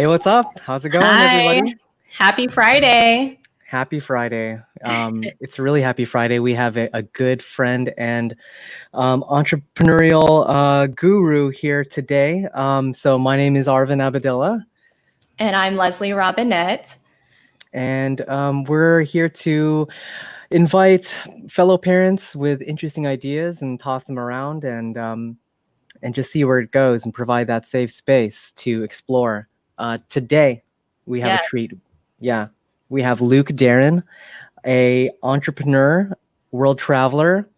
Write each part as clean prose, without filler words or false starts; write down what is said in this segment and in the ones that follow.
Hey, what's up? How's it going, Hi. everybody? Happy Friday. Happy Friday. It's a really happy Friday. We have a good friend and entrepreneurial guru here today. So my name is Arvin Abadilla, And I'm Leslie Robinette. and we're here to invite fellow parents with interesting ideas and toss them around and just see where it goes and provide that safe space to explore. Today, we have a Yes. treat. Yeah, we have Luke Derrin, a entrepreneur, world traveler,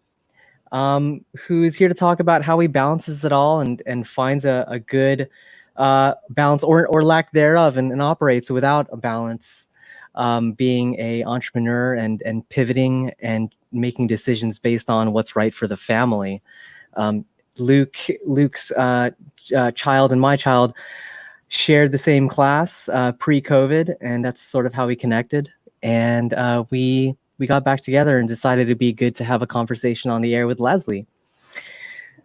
who's here to talk about how he balances it all and finds a good balance or lack thereof and operates without a balance, being a entrepreneur and pivoting and making decisions based on what's right for the family. Luke's child and my child shared the same class pre-COVID, and that's sort of how we connected. And we got back together and decided it'd be good to have a conversation on the air with Leslie.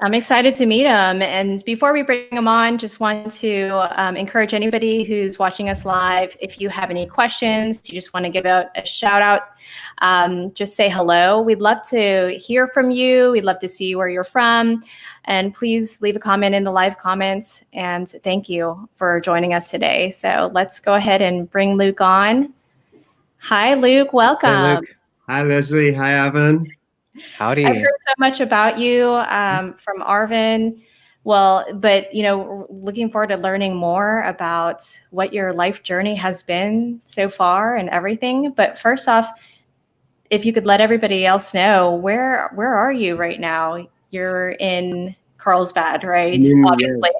I'm excited to meet him. And before we bring him on, just want to encourage anybody who's watching us live, if you have any questions, you just want to give out a shout out, just say hello. We'd love to hear from you. We'd love to see where you're from. And please leave a comment in the live comments. And thank you for joining us today. So let's go ahead and bring Luke on. Hi, Luke. Welcome. Hey, Luke. Hi, Leslie. Hi, Arvin. Howdy. I've heard so much about you from Arvin. Well, but, looking forward to learning more about what your life journey has been so far and everything. But first off, if you could let everybody else know, where are you right now? You're in Carlsbad, right? Obviously.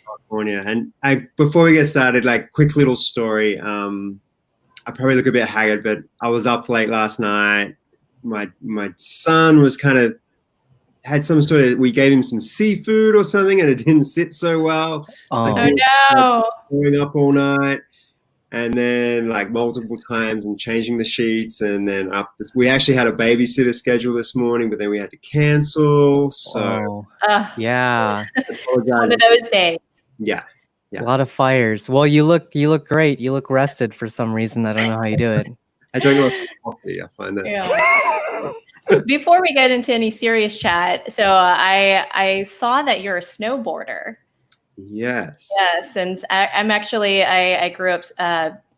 California. And before we get started, quick little story. I probably look a bit haggard, but I was up late last night. My son was had some we gave him some seafood or something and it didn't sit so well. Oh no. Going up all night and then multiple times and changing the sheets and then we actually had a babysitter schedule this morning, but then we had to cancel. So yeah. It's one of those days. Yeah. A lot of fires. Well, you look great. You look rested for some reason. I don't know how you do it. I drank a lot of coffee. I find that. Yeah. Before we get into any serious chat, so I saw that you're a snowboarder. Yes. Yes, and I'm actually I grew up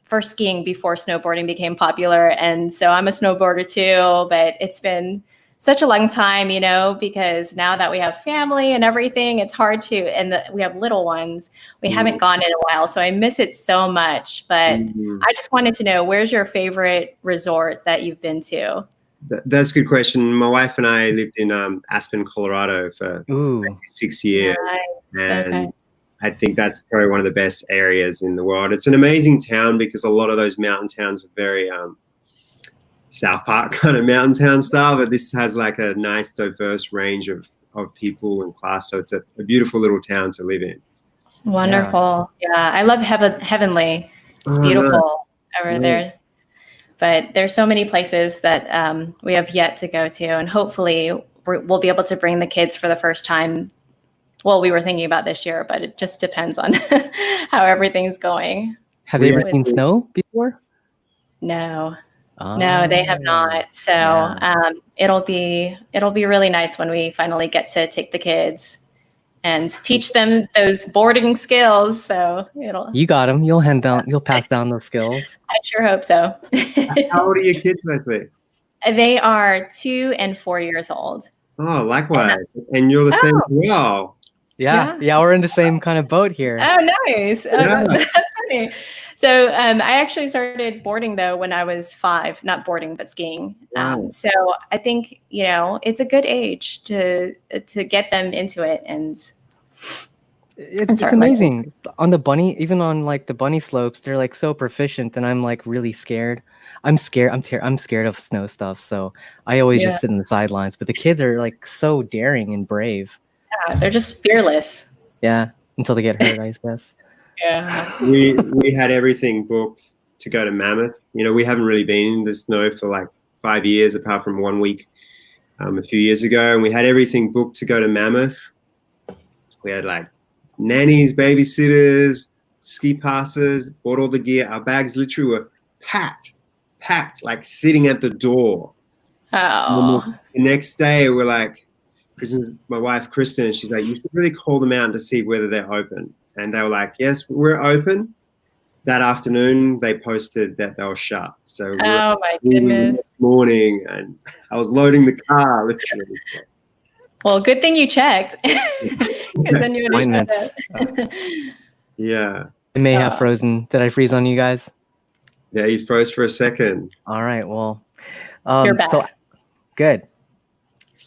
first skiing before snowboarding became popular, and so I'm a snowboarder too. But it's been such a long time, because now that we have family and everything, it's hard to, and we have little ones. We haven't gone in a while, so I miss it so much. But I just wanted to know, where's your favorite resort that you've been to? That's a good question. My wife and I lived in Aspen, Colorado for 6 years. Nice. And I think that's probably one of the best areas in the world. It's an amazing town because a lot of those mountain towns are very South Park kind of mountain town style, but this has a nice diverse range of people and class. So it's a beautiful little town to live in. Wonderful. Yeah, I love Heavenly. It's beautiful over there. But there's so many places that we have yet to go to, and hopefully we'll be able to bring the kids for the first time. Well, we were thinking about this year, but it just depends on how everything's going. Have you ever seen snow before? No. No, they have not. So it'll be really nice when we finally get to take the kids and teach them those boarding skills. So you got them. You'll pass down those skills. I sure hope so. How old are your kids, Leslie? They are 2 and 4 years old. Oh, likewise. And you're the same as well. Yeah, we're in the same kind of boat here. Oh, nice. That's funny. So I actually started boarding though when I was 5, not boarding, but skiing. Wow. So I think, it's a good age to get them into it. And it's amazing. On the bunny, even on the bunny slopes, they're so proficient, and I'm really scared. I'm scared of snow stuff. So I always just sit in the sidelines, but the kids are so daring and brave. Yeah, they're just fearless. Yeah, until they get hurt, I guess. Yeah. We had everything booked to go to Mammoth. We haven't really been in the snow for 5 years, apart from 1 week a few years ago, and we had everything booked to go to Mammoth. We had nannies, babysitters, ski passes, bought all the gear. Our bags literally were packed, like sitting at the door. Oh. The next day, we're like, my wife, Kristen, she's like, you should really call them out to see whether they're open. And they were like, yes, we're open. That afternoon, they posted that they were shut. So oh my goodness. Next morning, and I was loading the car, literally. Well, good thing you checked. Then you would have shut it. Yeah. It may have frozen. Did I freeze on you guys? Yeah, you froze for a second. All right. Well, you're back. So good.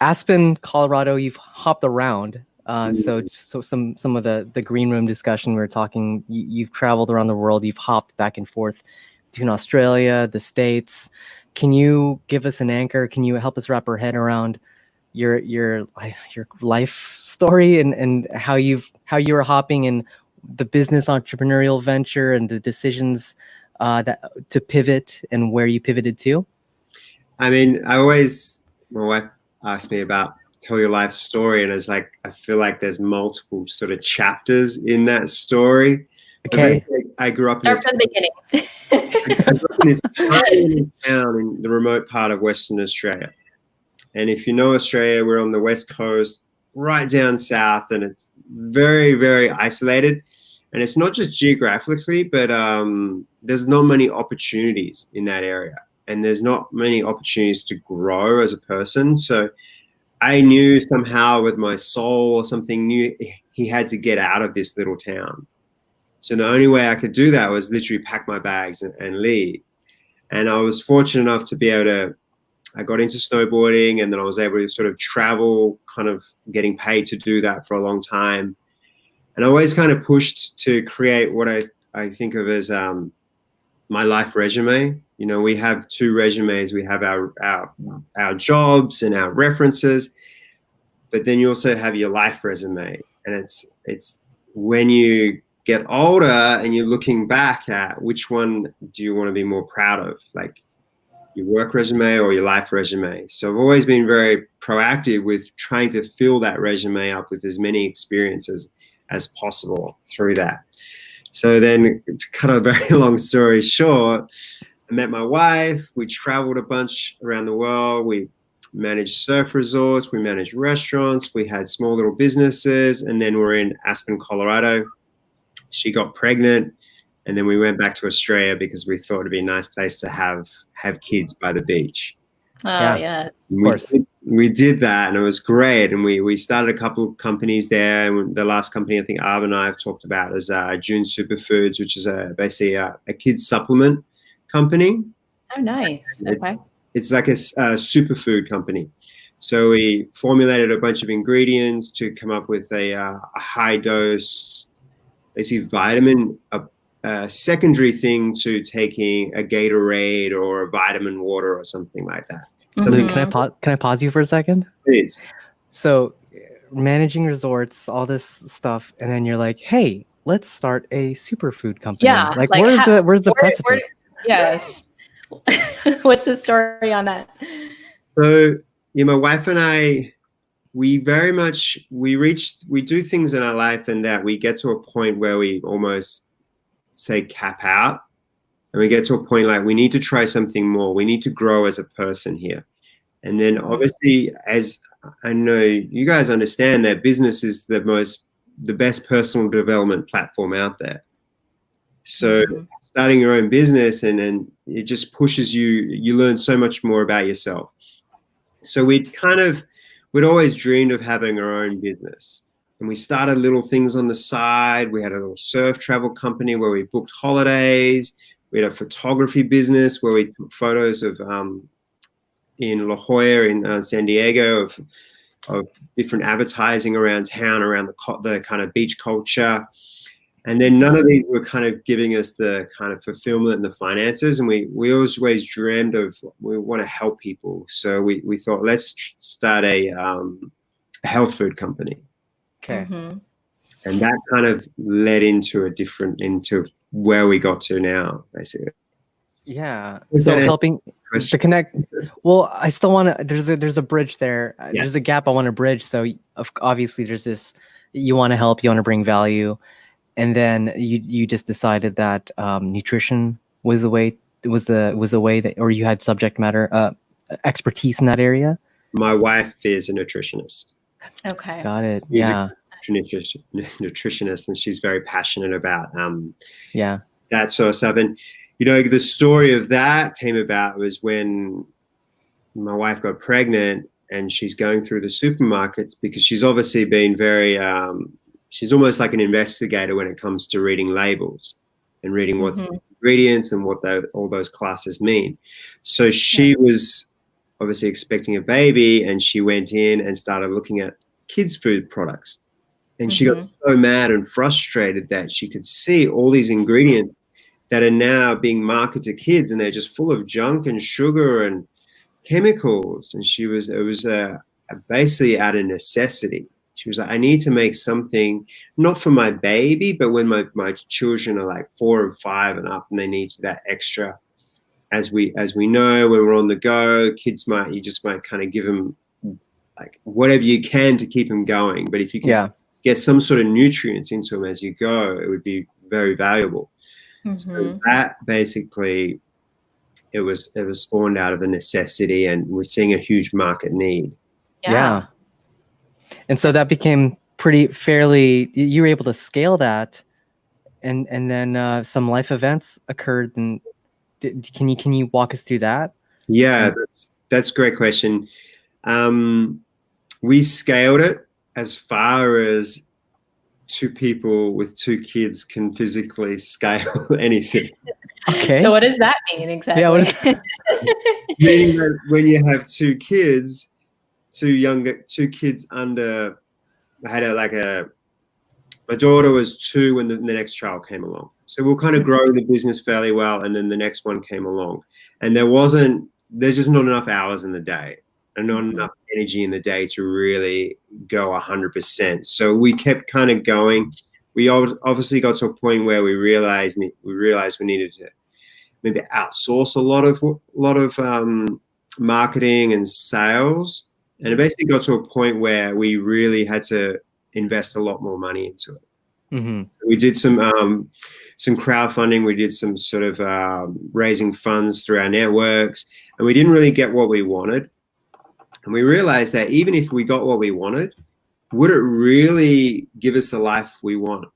Aspen, Colorado, you've hopped around. So some of the green room discussion we were talking, you've traveled around the world, you've hopped back and forth between Australia, the States. Can you give us an anchor? Can you help us wrap our head around your life story and how you were hopping in the business entrepreneurial venture and the decisions to pivot and where you pivoted to? I mean, my wife asked me about tell your life story, and it's like I feel like there's multiple sort of chapters in that story. Okay. I grew up Start from the beginning. I grew up in this tiny town in the remote part of Western Australia. And if you know Australia, we're on the west coast, right down south, and it's very, very isolated. And it's not just geographically, but there's not many opportunities in that area. And there's not many opportunities to grow as a person. So I knew somehow with my soul or something new, he had to get out of this little town. So the only way I could do that was literally pack my bags and leave. And I was fortunate enough to be able to, I got into snowboarding, and then I was able to sort of travel, kind of getting paid to do that for a long time. And I always kind of pushed to create what I think of as my life resume. You know, we have two resumes. We have our jobs and our references, but then you also have your life resume. And it's when you get older and you're looking back at which one do you want to be more proud of, like your work resume or your life resume. So I've always been very proactive with trying to fill that resume up with as many experiences as possible through that. So then, to cut a very long story short, I met my wife. We traveled a bunch around the world. We managed surf resorts. We managed restaurants. We had small little businesses. And then we're in Aspen, Colorado. She got pregnant. And then we went back to Australia because we thought it'd be a nice place to have kids by the beach. Oh, yeah. Yes. Of course. We did that, and it was great. And we started a couple of companies there. And the last company I think Arb and I have talked about is June Superfoods, which is basically a kids supplement company. Oh, nice. Okay. It's like a superfood company. So we formulated a bunch of ingredients to come up with a high dose, basically vitamin, a secondary thing to taking a Gatorade or a vitamin water or something like that. Luke, can I pause you for a second? Please. So managing resorts, all this stuff, and then you're like, hey, let's start a superfood company. Yeah. Like where's the precipice? Yes. What's the story on that? So, my wife and I, we do things in our life and that we get to a point where we almost say cap out. And we get to a point like we need to try something more. We need to grow as a person here. And then obviously, as I know you guys understand, that business is the best personal development platform out there. So starting your own business and it just pushes you learn so much more about yourself. So we'd always dreamed of having our own business. And we started little things on the side. We had a little surf travel company where we booked holidays. We had a photography business where we took photos of in La Jolla, in San Diego, of different advertising around town, around the kind of beach culture. And then none of these were kind of giving us the kind of fulfillment and the finances. And we always dreamed of, we want to help people. So we thought, let's start a health food company. Okay. And that kind of led into where we got to now, basically. Yeah. So helping to connect. Well, I still want to. There's a bridge there. Yeah. There's a gap I want to bridge. So obviously there's this. You want to help. You want to bring value, and then you just decided that nutrition was the way that, or you had subject matter expertise in that area. My wife is a nutritionist. Okay. Got it. She's Yeah. a nutritionist, and she's very passionate about Yeah. that sort of stuff. And the story of that came about was when my wife got pregnant, and she's going through the supermarkets because she's obviously been very she's almost like an investigator when it comes to reading labels and reading what's ingredients and what all those classes mean. So she was obviously expecting a baby, and she went in and started looking at kids' food products. And she got so mad and frustrated that she could see all these ingredients that are now being marketed to kids, and they're just full of junk and sugar and chemicals. And it was basically out of necessity. She was like, I need to make something not for my baby, but when my children are like 4 and 5 and up, and they need that extra. As we know, when we're on the go, kids you just might kind of give them like whatever you can to keep them going. But if you can get some sort of nutrients into them as you go, it would be very valuable. So that basically, it was spawned out of a necessity, and we're seeing a huge market need. Yeah. And so that became you were able to scale that, and then some life events occurred. And can you walk us through that? Yeah, that's a great question. We scaled it as far as 2 people with 2 kids can physically scale anything. Okay. So what does that mean exactly? Yeah, Meaning that when you have 2 kids, 2 kids under, my daughter was 2 when the next child came along. So we're kind of growing the business fairly well, and then the next one came along, and there's just not enough hours in the day and not enough energy in the day to really go 100%. So we kept kind of going. We obviously got to a point where we realized we needed to maybe outsource a lot of marketing and sales, and it basically got to a point where we really had to invest a lot more money into it. We did some crowdfunding. We did some sort of raising funds through our networks, and we didn't really get what we wanted. And we realized that even if we got what we wanted, would it really give us the life we want?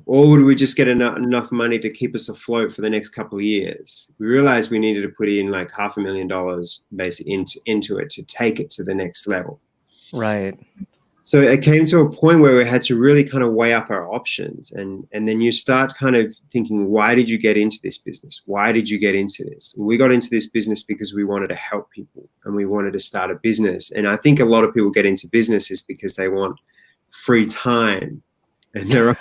Or would we just get enough money to keep us afloat for the next couple of years? We realized we needed to put in like $500,000 basically into it to take it to the next level. Right. So it came to a point where we had to really kind of weigh up our options. And then you start kind of thinking, why did you get into this business? Why did you get into this? And we got into this business because we wanted to help people, and we wanted to start a business. And I think a lot of people get into businesses because they want free time. And they're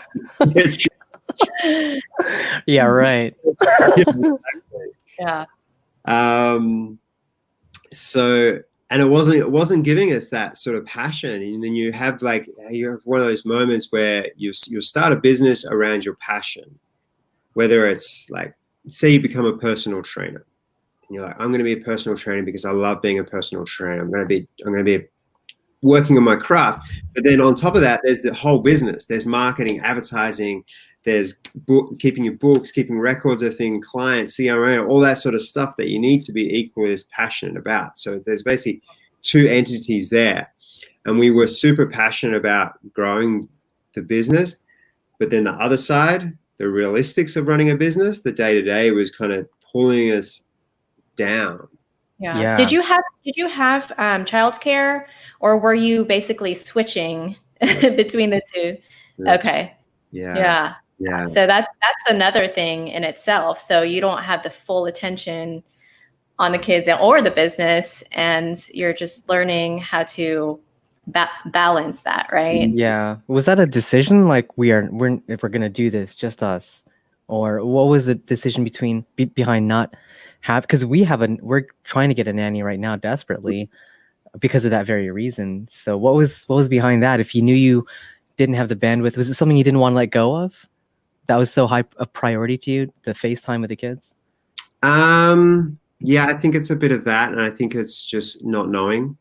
yeah, right. Yeah. So, and it wasn't giving us that sort of passion. And then you have one of those moments where you start a business around your passion, whether it's like, say you become a personal trainer, and you're like, I'm going to be a personal trainer because I love being a personal trainer. I'm going to be working on my craft. But then on top of that, there's the whole business. There's marketing, advertising, there's keeping your books, keeping records of things, clients, CRM, all that sort of stuff that you need to be equally as passionate about. So there's basically 2 entities there. And we were super passionate about growing the business. But then the other side, the realistics of running a business, the day-to-day was kind of pulling us down. Yeah. Did you have childcare, or were you basically switching between the 2? Okay. Yeah. So that's another thing in itself. So you don't have the full attention on the kids or the business, and you're just learning how to balance that, right? Yeah. Was that a decision? Like if we're gonna do this, just us, or what was the decision behind not have? Because we're trying to get a nanny right now desperately because of that very reason. So what was behind that? If you knew you didn't have the bandwidth, was it something you didn't want to let go of? That was so high a priority to you, the FaceTime with the kids? Yeah, I think it's a bit of that, and I think it's just not knowing.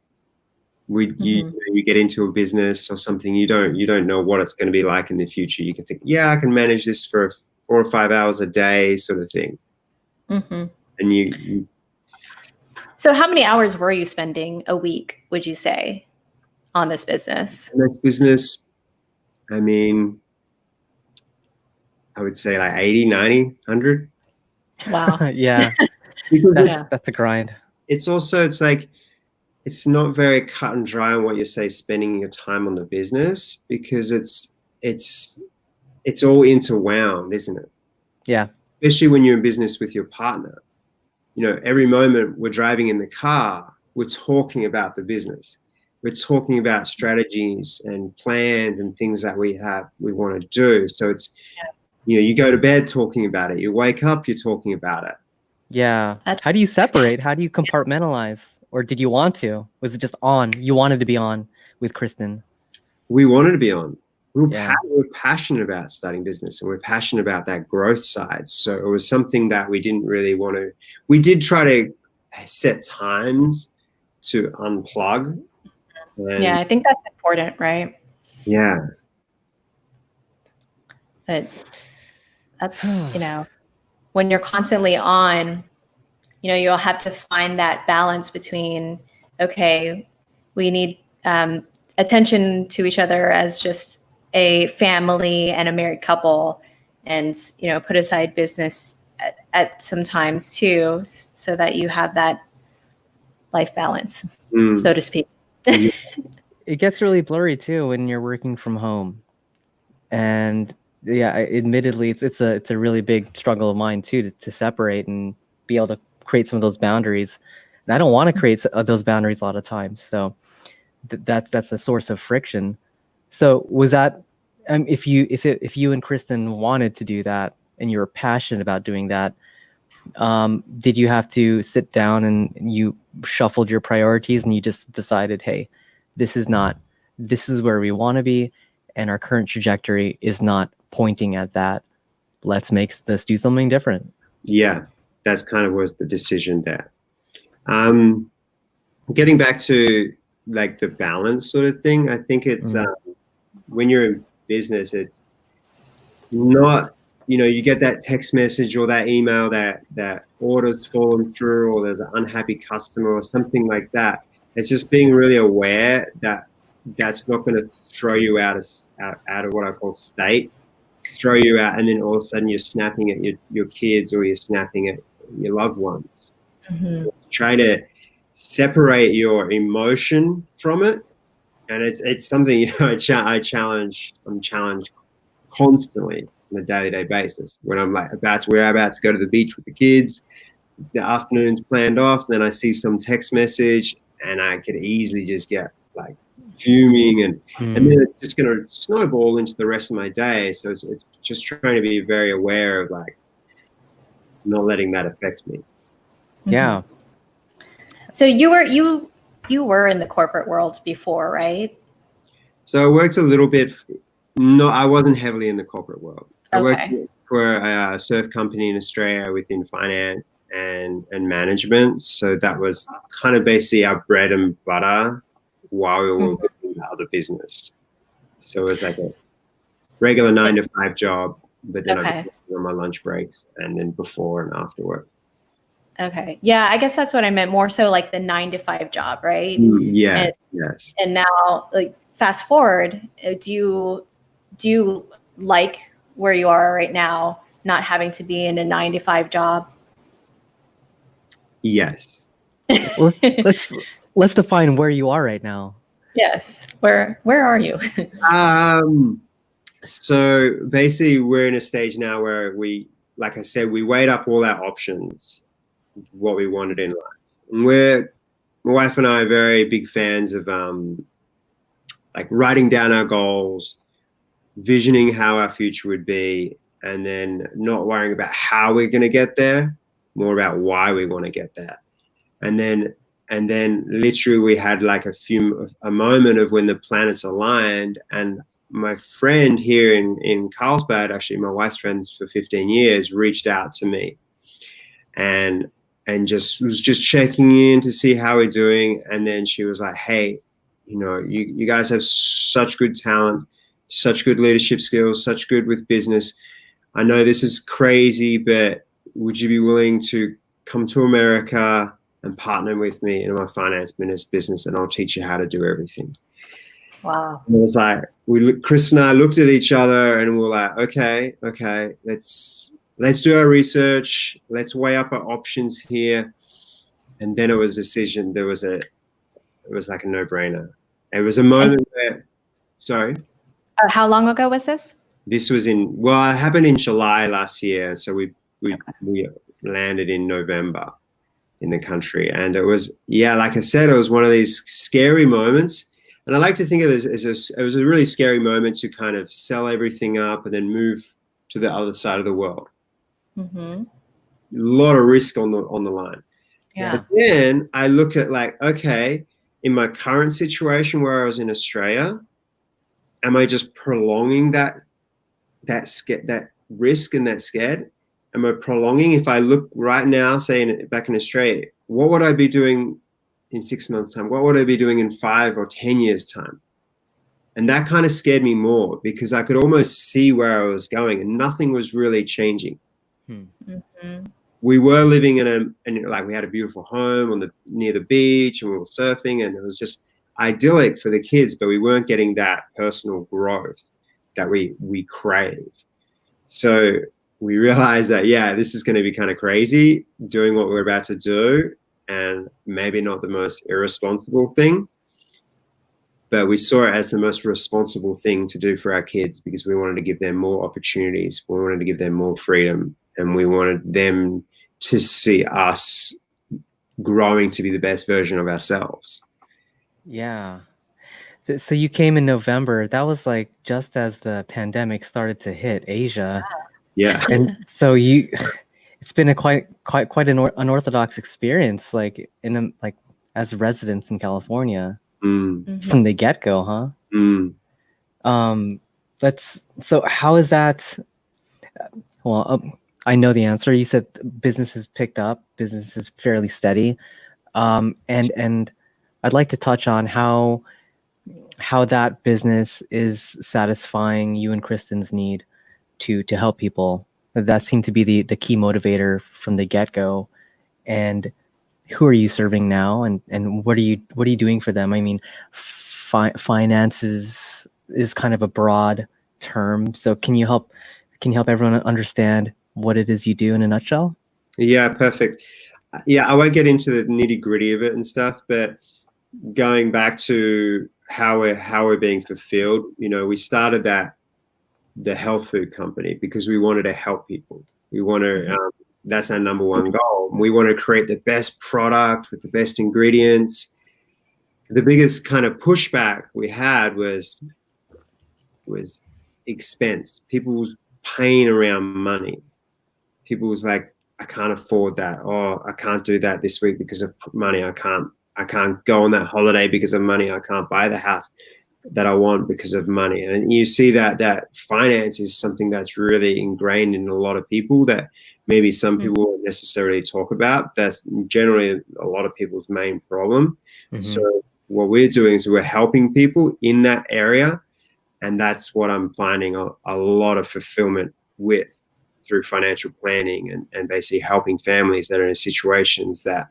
You get into a business or something, you don't know what it's going to be like in the future. You can think, yeah, I can manage this for 4 or 5 hours a day, sort of thing. And you. So, how many hours were you spending a week, would you say, on this business? This business, I mean, I would say like 80, 90, 100. Wow. Yeah, Because that's a grind. It's like, it's not very cut and dry on what you say spending your time on the business, because it's all interwound, isn't it? Yeah. Especially when you're in business with your partner. You know, every moment we're driving in the car, we're talking about the business. We're talking about strategies and plans and things that we want to do. So it's, you know, you go to bed talking about it. You wake up, you're talking about it. Yeah. How do you separate? How do you compartmentalize? Or did you want to? Was it just on? You wanted to be on with Kristen? We wanted to be on. We Yeah. were passionate about starting business, and we're passionate about that growth side. So it was something that we didn't really want to. We did try to set times to unplug. Yeah, I think that's important, right? Yeah. But that's, you know, when you're constantly on, you know, you'll have to find that balance between, okay, we need attention to each other as just a family and a married couple, and, you know, put aside business at some times too, so that you have that life balance, so to speak. It gets really blurry too when you're working from home. And yeah, admittedly, it's a really big struggle of mine too, to separate and be able to create some of those boundaries. And I don't want to create those boundaries a lot of times. So that's a source of friction. So was that, if you and Kristen wanted to do that and you were passionate about doing that, did you have to sit down and you shuffled your priorities and you just decided, hey, this is where we want to be, and our current trajectory is not pointing at that. Let's do something different. Yeah, that's kind of was the decision there. Getting back to like the balance sort of thing, I think it's when you're in business, it's not, you know, you get that text message or that email that order's fallen through, or there's an unhappy customer or something like that. It's just being really aware that that's not going to throw you out of what I call state, throw you out, and then all of a sudden you're snapping at your kids, or you're snapping at your loved ones. Try to separate your emotion from it, and it's something, you know, I'm challenged constantly on a day-to-day basis. When I'm like we're about to go to the beach with the kids, the afternoon's planned off, then I see some text message, and I could easily just get like fuming, and then it's just going to snowball into the rest of my day. So it's just trying to be very aware of like not letting that affect me. Yeah. So you were in the corporate world before, right? So I worked a little bit. No, I wasn't heavily in the corporate world. I worked Okay. for a surf company in Australia within finance and management. So that was kind of basically our bread and butter while we were working the other business. So it was like a regular 9 to 5 job, but then I was on my lunch breaks and then before and after work. Okay. Yeah, I guess that's what I meant, more so like the 9 to 5 job, right? Yeah. Yes. And now, like, fast forward, do you like where you are right now, not having to be in a 9 to 5 job? Yes. Let's define where you are right now. Yes. Where are you? So basically we're in a stage now where we, like I said, we weighed up all our options, what we wanted in life. And my wife and I are very big fans of like writing down our goals, visioning how our future would be, and then not worrying about how we're going to get there, more about why we want to get there. And then literally we had like a moment of when the planets aligned, and my friend here in Carlsbad, actually my wife's friends for 15 years, reached out to me and just was checking in to see how we're doing. And then she was like, hey, you know, you guys have such good talent, such good leadership skills, such good with business. I know this is crazy, but would you be willing to come to America and partner with me in my finance business, and I'll teach you how to do everything. Wow. And it was like, Chris and I looked at each other and we were like, okay, let's do our research. Let's weigh up our options here. And then it was a decision. It was like a no-brainer. It was a moment where, sorry. How long ago was this? This was it happened in July last year. So we landed in November in the country. And it was, like I said, it was one of these scary moments. And I like to think of it as it was a really scary moment to kind of sell everything up and then move to the other side of the world. Mm-hmm. A lot of risk on the line. Yeah. But then I look at like, okay, in my current situation where I was in Australia, am I just prolonging that risk and that scared? Am I prolonging? If I look right now, say back in Australia, what would I be doing in 6 months' time? What would I be doing in 5 or 10 years' time? And that kind of scared me more because I could almost see where I was going and nothing was really changing. Mm-hmm. We were living we had a beautiful home near the beach and we were surfing and it was just idyllic for the kids, but we weren't getting that personal growth that we crave. So we realized that, this is going to be kind of crazy doing what we're about to do and maybe not the most irresponsible thing, but we saw it as the most responsible thing to do for our kids because we wanted to give them more opportunities. We wanted to give them more freedom and we wanted them to see us growing to be the best version of ourselves. Yeah. So you came in November. That was like just as the pandemic started to hit Asia. Yeah. And so it's been a quite an unorthodox experience, like as residents in California from the get-go, huh? So how is that? Well, I know the answer. You said business has picked up. Business is fairly steady, and I'd like to touch on how that business is satisfying you and Kristen's need to help people. That seemed to be the key motivator from the get-go. And who are you serving now, and what are you doing for them? I mean, finances is kind of a broad term, so can you help everyone understand what it is you do in a nutshell? Yeah, perfect. Yeah, I won't get into the nitty-gritty of it and stuff, but going back to how we're being fulfilled, we started the health food company because we wanted to help people. We want to that's our number one goal. We want to create the best product with the best ingredients. The biggest kind of pushback we had was expense. People's pain around money. People was like, I can't afford that. Oh, I can't do that this week because of money. I can't go on that holiday because of money. I can't buy the house that I want because of money. And you see that finance is something that's really ingrained in a lot of people that maybe some people won't necessarily talk about. That's generally a lot of people's main problem. So what we're doing is we're helping people in that area. And that's what I'm finding a lot of fulfillment with through financial planning and basically helping families that are in situations that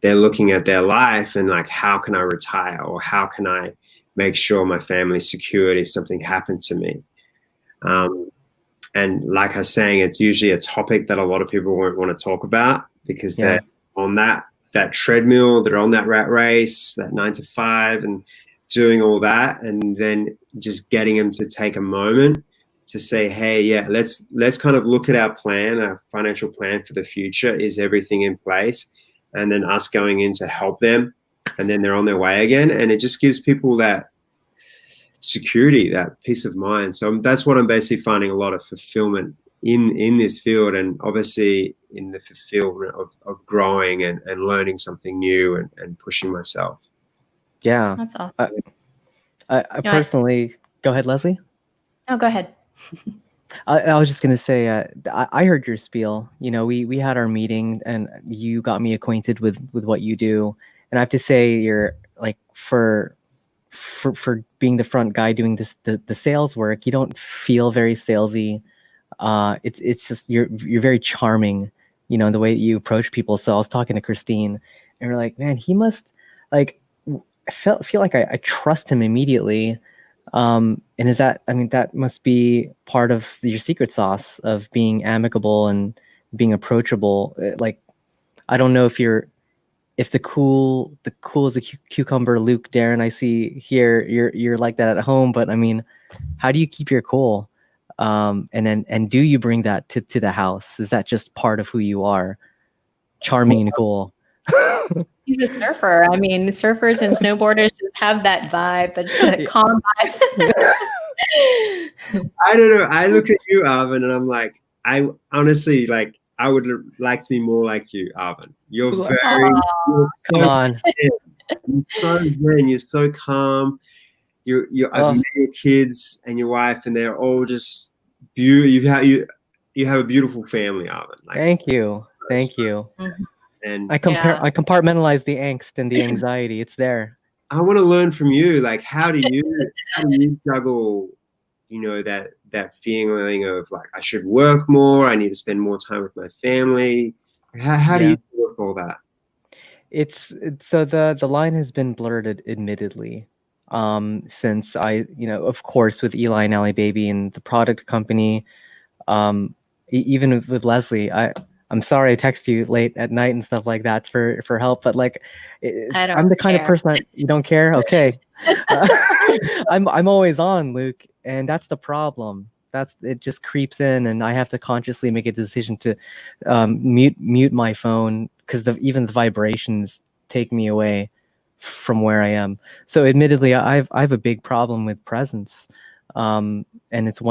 they're looking at their life and like, how can I retire, or how can I make sure my family's secured if something happened to me? And like I was saying, it's usually a topic that a lot of people won't want to talk about because they're on that treadmill, they're on that rat race, that 9 to 5 and doing all that. And then just getting them to take a moment to say, hey, let's kind of look at our plan, our financial plan for the future. Is everything in place? And then us going in to help them, and then they're on their way again. And it just gives people that security, that peace of mind. So that's what I'm basically finding a lot of fulfillment in this field, and obviously in the fulfillment of growing and learning something new and pushing myself. Yeah. That's awesome. I personally, go ahead, Leslie. No, go ahead. I was just going to say, I heard your spiel. We had our meeting and you got me acquainted with what you do. And I have to say, you're like for being the front guy doing the sales work, you don't feel very salesy. It's just you're very charming, you know, in the way that you approach people. So I was talking to Christine, and we're like, man, he must like I feel like I trust him immediately. And is that, I mean, that must be part of your secret sauce of being amicable and being approachable. Like, I don't know if the cool as a cucumber Luke Derrin I see here, you're like that at home, but I mean, how do you keep your cool? And do you bring that to the house? Is that just part of who you are? Charming and cool. He's a surfer. I mean, surfers and snowboarders just have that vibe, that just that calm vibe. I don't know. I look at you, Arvin, and I'm like, I honestly like. I would like to be more like you, Arvin. You're very. You're Come on. You're so zen. You're so calm. I've met your kids and your wife, and they're all just beautiful. You have a beautiful family, Arvin. Like, thank you. And I compartmentalize the angst and the anxiety. It's there. I want to learn from you. Like, how do you juggle, you know, that feeling of like, I should work more, I need to spend more time with my family. How do you deal with all that? It's so the line has been blurred, admittedly, since I, you know, of course, with Eli and Allie Baby and the product company, even with Leslie, I'm sorry I text you late at night and stuff like that for help, but like, I'm the kind of person that you don't care. Okay, I'm always on, Luke, and that's the problem. It just creeps in, and I have to consciously make a decision to mute my phone because even the vibrations take me away from where I am. So admittedly, I have a big problem with presence, and it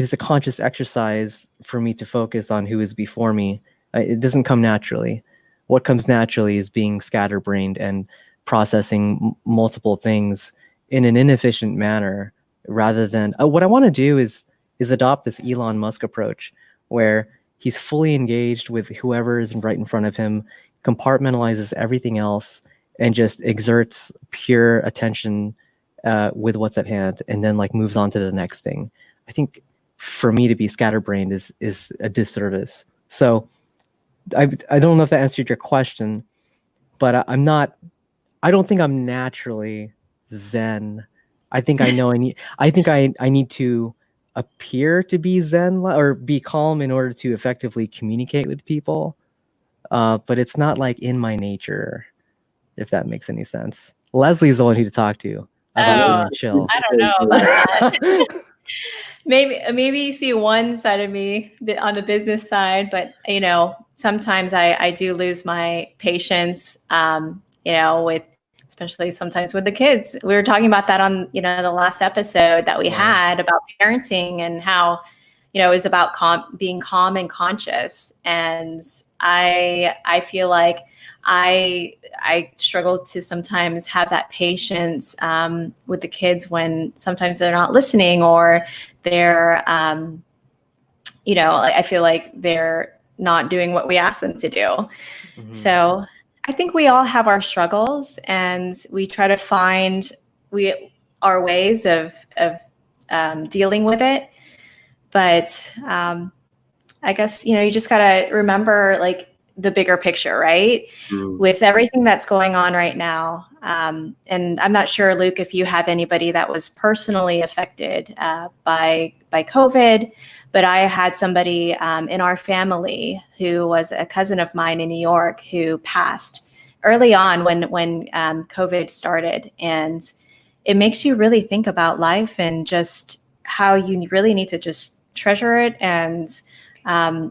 is a conscious exercise for me to focus on who is before me. It doesn't come naturally. What comes naturally is being scatterbrained and processing multiple things in an inefficient manner, rather than what I want to do is adopt this Elon Musk approach where he's fully engaged with whoever is right in front of him, compartmentalizes everything else, and just exerts pure attention with what's at hand, and then like moves on to the next thing. I think for me to be scatterbrained is a disservice. So I don't know if that answered your question, but I don't think I'm naturally Zen. I think I need to appear to be Zen or be calm in order to effectively communicate with people. But it's not like in my nature, if that makes any sense. Leslie's the one who to talk to about being chill. I don't know about that. Maybe you see one side of me on the business side, but you know, sometimes I do lose my patience. You know, with especially sometimes with the kids. We were talking about that on, you know, the last episode that we had about parenting and how, you know, it was about being calm and conscious. And I feel like I struggle to sometimes have that patience with the kids when sometimes they're not listening, or they're, you know, I feel like they're not doing what we ask them to do. Mm-hmm. So I think we all have our struggles, and we try to find our ways of dealing with it. But I guess, you know, you just got to remember like the bigger picture, right? Mm. With everything that's going on right now. And I'm not sure, Luke, if you have anybody that was personally affected by COVID, but I had somebody in our family who was a cousin of mine in New York who passed early on when COVID started. And it makes you really think about life and just how you really need to just treasure it and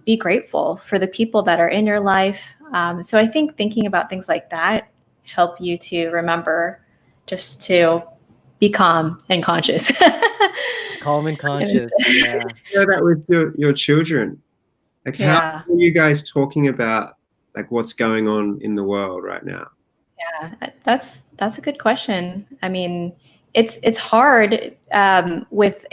be grateful for the people that are in your life. So I think thinking about things like that help you to remember just to be calm and conscious. Calm and conscious. Yeah. Share that with your children. Like, how are you guys talking about like what's going on in the world right now? Yeah, that's a good question. I mean, it's hard with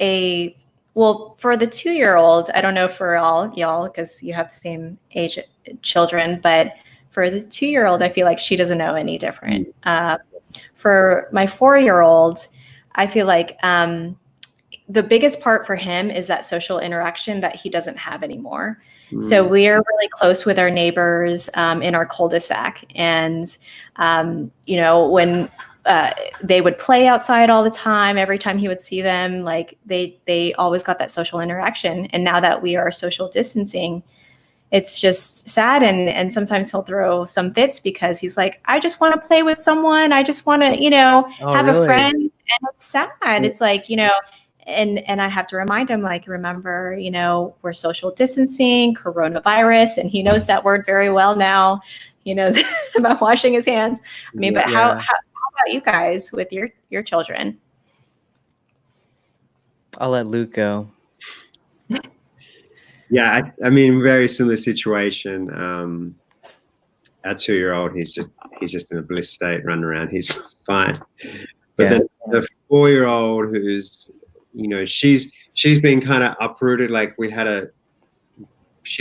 for the 2-year-old, I don't know for all y'all because you have the same age children, but For the 2-year-old, I feel like she doesn't know any different. For my 4-year-old, I feel like the biggest part for him is that social interaction that he doesn't have anymore. So we are really close with our neighbors in our cul-de-sac. And, when they would play outside all the time, every time he would see them, like they always got that social interaction. And now that we are social distancing, it's just sad. And sometimes he'll throw some fits because he's like, I just want to play with someone. I just want to, have a friend. And it's sad. It's like, and I have to remind him, like, remember, we're social distancing, coronavirus, and he knows that word very well now. He knows about washing his hands. I mean, but how about you guys with your children? I'll let Luke go. Yeah, I mean, very similar situation. Our 2-year-old, he's just in a bliss state, running around. He's fine. But then the 4-year-old, who's, she's been kind of uprooted. Like she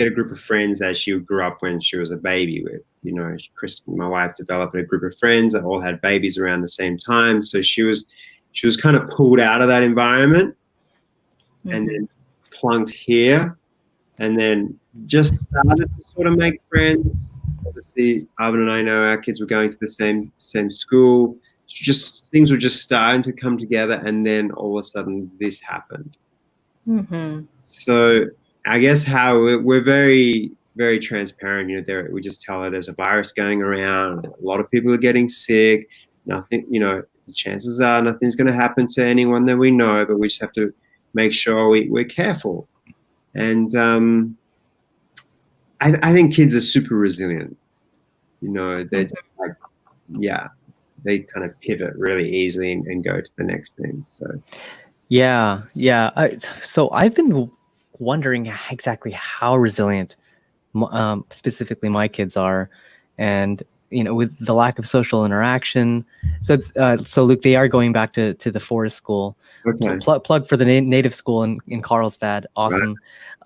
had a group of friends that she grew up when she was a baby with. Kristen, my wife, developed a group of friends that all had babies around the same time. So she was kind of pulled out of that environment and then plunked here. And then just started to sort of make friends. Obviously, Arvin and I know our kids were going to the same school. Just things were just starting to come together, and then all of a sudden this happened. So I guess how we're very, very transparent. We just tell her there's a virus going around. A lot of people are getting sick. Nothing, the chances are nothing's going to happen to anyone that we know, but we just have to make sure we're careful. And I think kids are super resilient. They're just like, they kind of pivot really easily and go to the next thing. So, yeah. So I've been wondering exactly how resilient, specifically my kids are, and with the lack of social interaction. So Luke, they are going back to the forest school. Okay. Plug for the native school in Carlsbad. Awesome.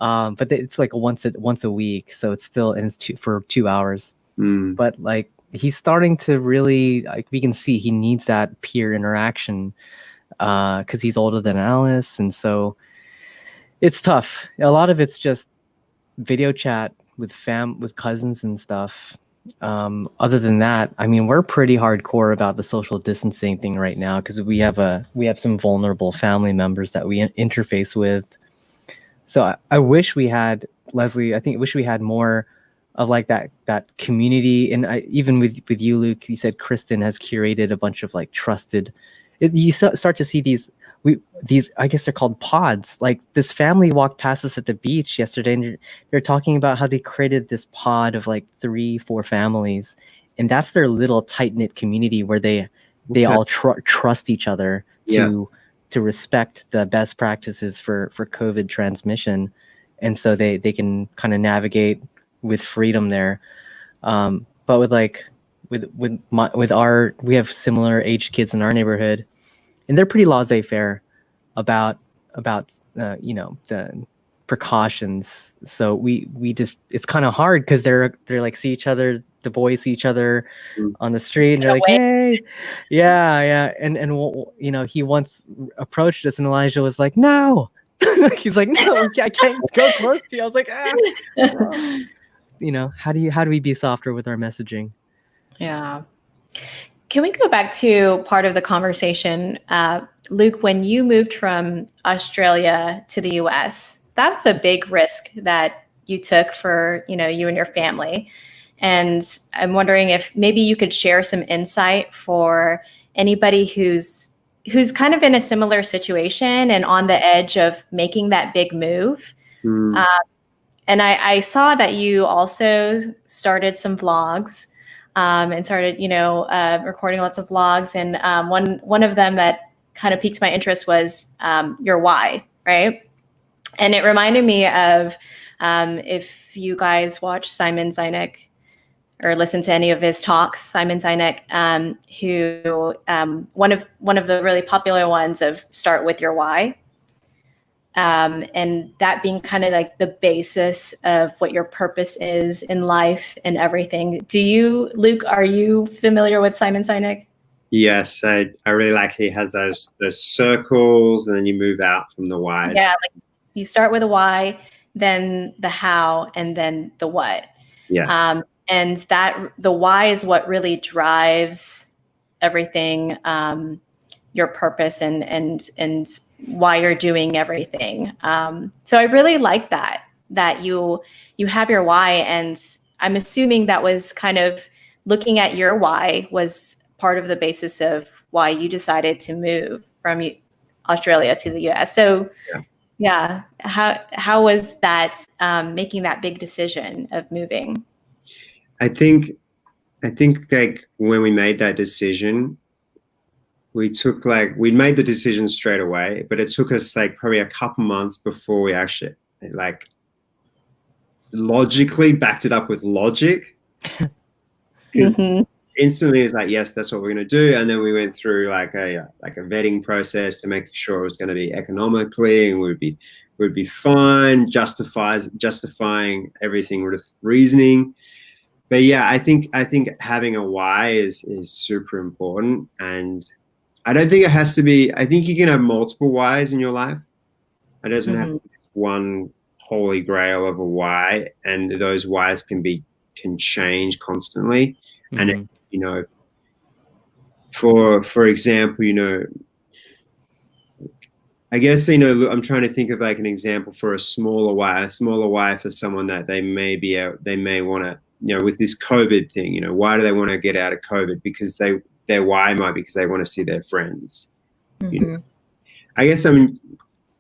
Right. But it's like once a week, so it's still, and it's for 2 hours. But like he's starting to really, like, we can see he needs that peer interaction because he's older than Alice, and so it's tough. A lot of it's just video chat with cousins and stuff. Other than that, I mean, we're pretty hardcore about the social distancing thing right now because we have some vulnerable family members that we interface with. So I wish we had, Leslie, I wish we had more of like that community. And even with you, Luke, you said Kristen has curated a bunch of like trusted. You start to see these, I guess they're called pods. Like this family walked past us at the beach yesterday, and they're talking about how they created this pod of like 3-4 families, and that's their little tight knit community where they all trust each other to respect the best practices for COVID transmission, and so they can kind of navigate with freedom there. But we have similar aged kids in our neighborhood, and they're pretty laissez-faire about the precautions. So we just, it's kind of hard because they're like see each other, the boys see each other on the street, and they're like, hey, yeah, and he once approached us, and Elijah was like, no. He's like, no, I can't go close to you. I was like, how do we be softer with our messaging? Yeah. Can we go back to part of the conversation, Luke, when you moved from Australia to the US, that's a big risk that you took for, you and your family. And I'm wondering if maybe you could share some insight for anybody who's kind of in a similar situation and on the edge of making that big move. And I saw that you also started some vlogs and started, recording lots of vlogs. And one of them that kind of piqued my interest was your why, right? And it reminded me of if you guys watch Simon Sinek or listen to any of his talks, Simon Sinek, who one of the really popular ones of start with your why. and that being kind of like the basis of what your purpose is in life and everything. Luke, are you familiar with Simon Sinek? Yes, I really like he has those circles, and then you move out from the why. Yeah, like you start with a why, then the how, and then the what. Yeah. And that the why is what really drives everything, your purpose and why you're doing everything. So I really like that you have your why, and I'm assuming that was kind of looking at your why was part of the basis of why you decided to move from Australia to the US. So yeah, how was that, making that big decision of moving? I think like when we made that decision, we made the decision straight away, but it took us like probably a couple months before we actually like logically backed it up with logic. Instantly it's like, yes, that's what we're going to do. And then we went through like a vetting process to make sure it was going to be economically and we'd be fine, justifying everything with reasoning. But yeah, I think having a why is super important. And I don't think it has to be, I think you can have multiple whys in your life. It doesn't have to be one holy grail of a why, and those whys can change constantly. And you know, for example, you know, I guess, you know, I'm trying to think of like an example for a smaller why for someone that they may want to, you know, with this COVID thing, you know, why do they want to get out of COVID? Because their why might be because they want to see their friends. You know? I guess I'm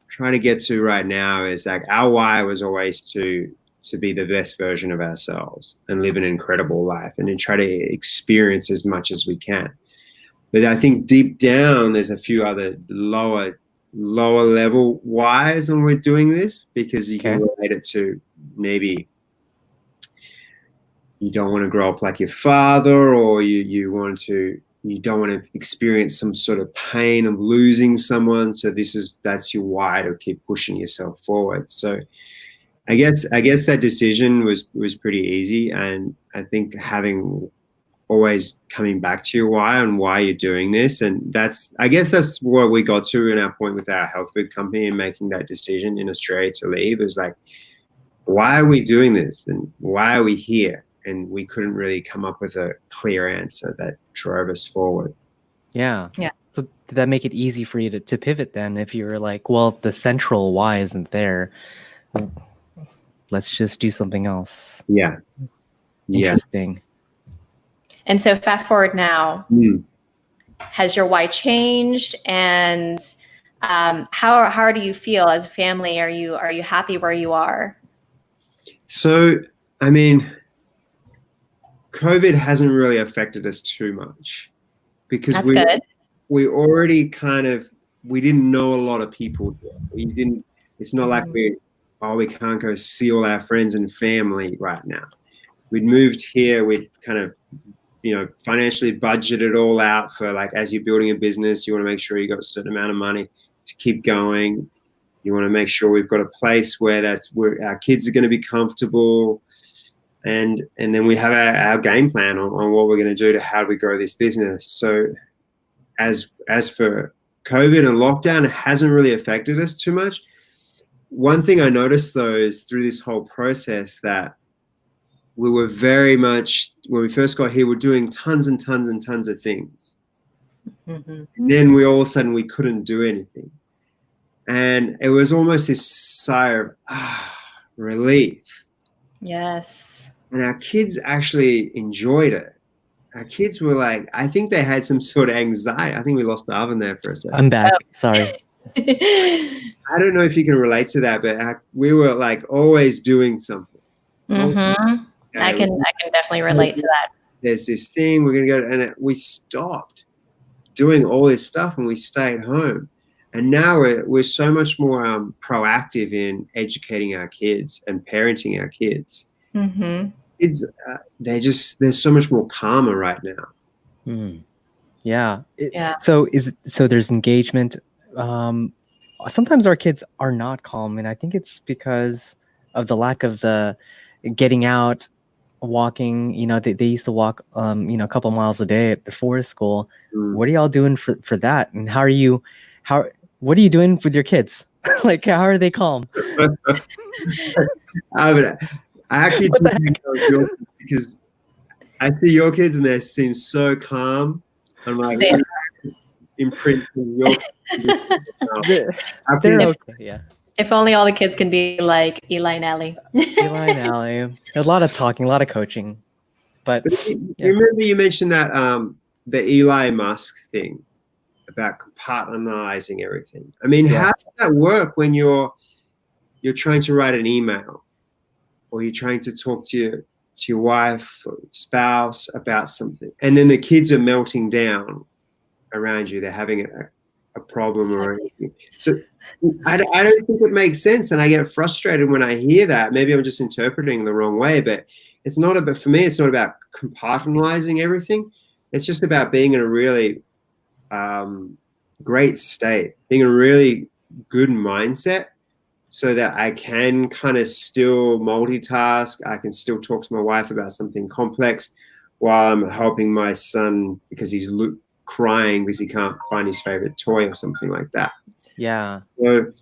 trying to get to right now is like our why was always to be the best version of ourselves and live an incredible life and then try to experience as much as we can. But I think deep down, there's a few other lower level whys when we're doing this, because you can relate it to maybe you don't want to grow up like your father, or you don't want to experience some sort of pain of losing someone. So that's your why to keep pushing yourself forward. So I guess that decision was pretty easy, and I think having always coming back to your why and why you're doing this, and I guess that's what we got to in our point with our health food company and making that decision in Australia to leave. It was like, why are we doing this and why are we here? And we couldn't really come up with a clear answer that drove us forward. Yeah. So did that make it easy for you to pivot then? If you were like, well, the central why isn't there, let's just do something else. Yeah. Interesting. And so fast forward now, has your why changed? And how do you feel as a family? Are you happy where you are? So, I mean, COVID hasn't really affected us too much because we already we didn't know a lot of people here. It's not like we can't go see all our friends and family right now. We'd moved here, we'd kind of, you know, financially budget it all out for, like, as you're building a business, you want to make sure you got a certain amount of money to keep going. You want to make sure we've got a place where our kids are going to be comfortable. And then we have our game plan on what we're going to do to how do we grow this business. So as for COVID and lockdown, it hasn't really affected us too much. One thing I noticed, though, is through this whole process that we were very much, when we first got here, we're doing tons and tons and tons of things. And then all of a sudden we couldn't do anything. And it was almost this sigh of relief. Yes. And our kids actually enjoyed it. Our kids were like, I think they had some sort of anxiety. I think we lost the oven there for a second. I'm back. Sorry. I don't know if you can relate to that, but we were like always doing something. I can definitely relate to that. There's this thing we're going to go to, and we stopped doing all this stuff and we stayed home. And now we're so much more proactive in educating our kids and parenting our kids. Kids, they're so much more calmer right now. Yeah. So there's engagement. sometimes our kids are not calm, and I think it's because of the lack of the getting out, walking. They used to walk a couple miles a day before school. What are y'all doing for that? And what are you doing with your kids? Like, how are they calm? I actually What the heck? think of your kids because I see your kids and they seem so calm. I'm like, They imprinting your They're okay. Yeah. If only all the kids can be like Eli and Ellie. Eli and Allie. A lot of talking, a lot of coaching. But remember you mentioned that the Eli Musk thing about compartmentalizing everything. I mean, how does that work when you're trying to write an email or you're trying to talk to your wife or spouse about something, and then the kids are melting down around you, they're having a problem or anything. So I don't think it makes sense, and I get frustrated when I hear that. Maybe I'm just interpreting the wrong way, but it's not about, for me, it's not about compartmentalizing everything. It's just about being in a really great state, being in a really good mindset, so that I can kind of still multitask. I can still talk to my wife about something complex while I'm helping my son because he's crying because he can't find his favorite toy or something like that. Yeah. So,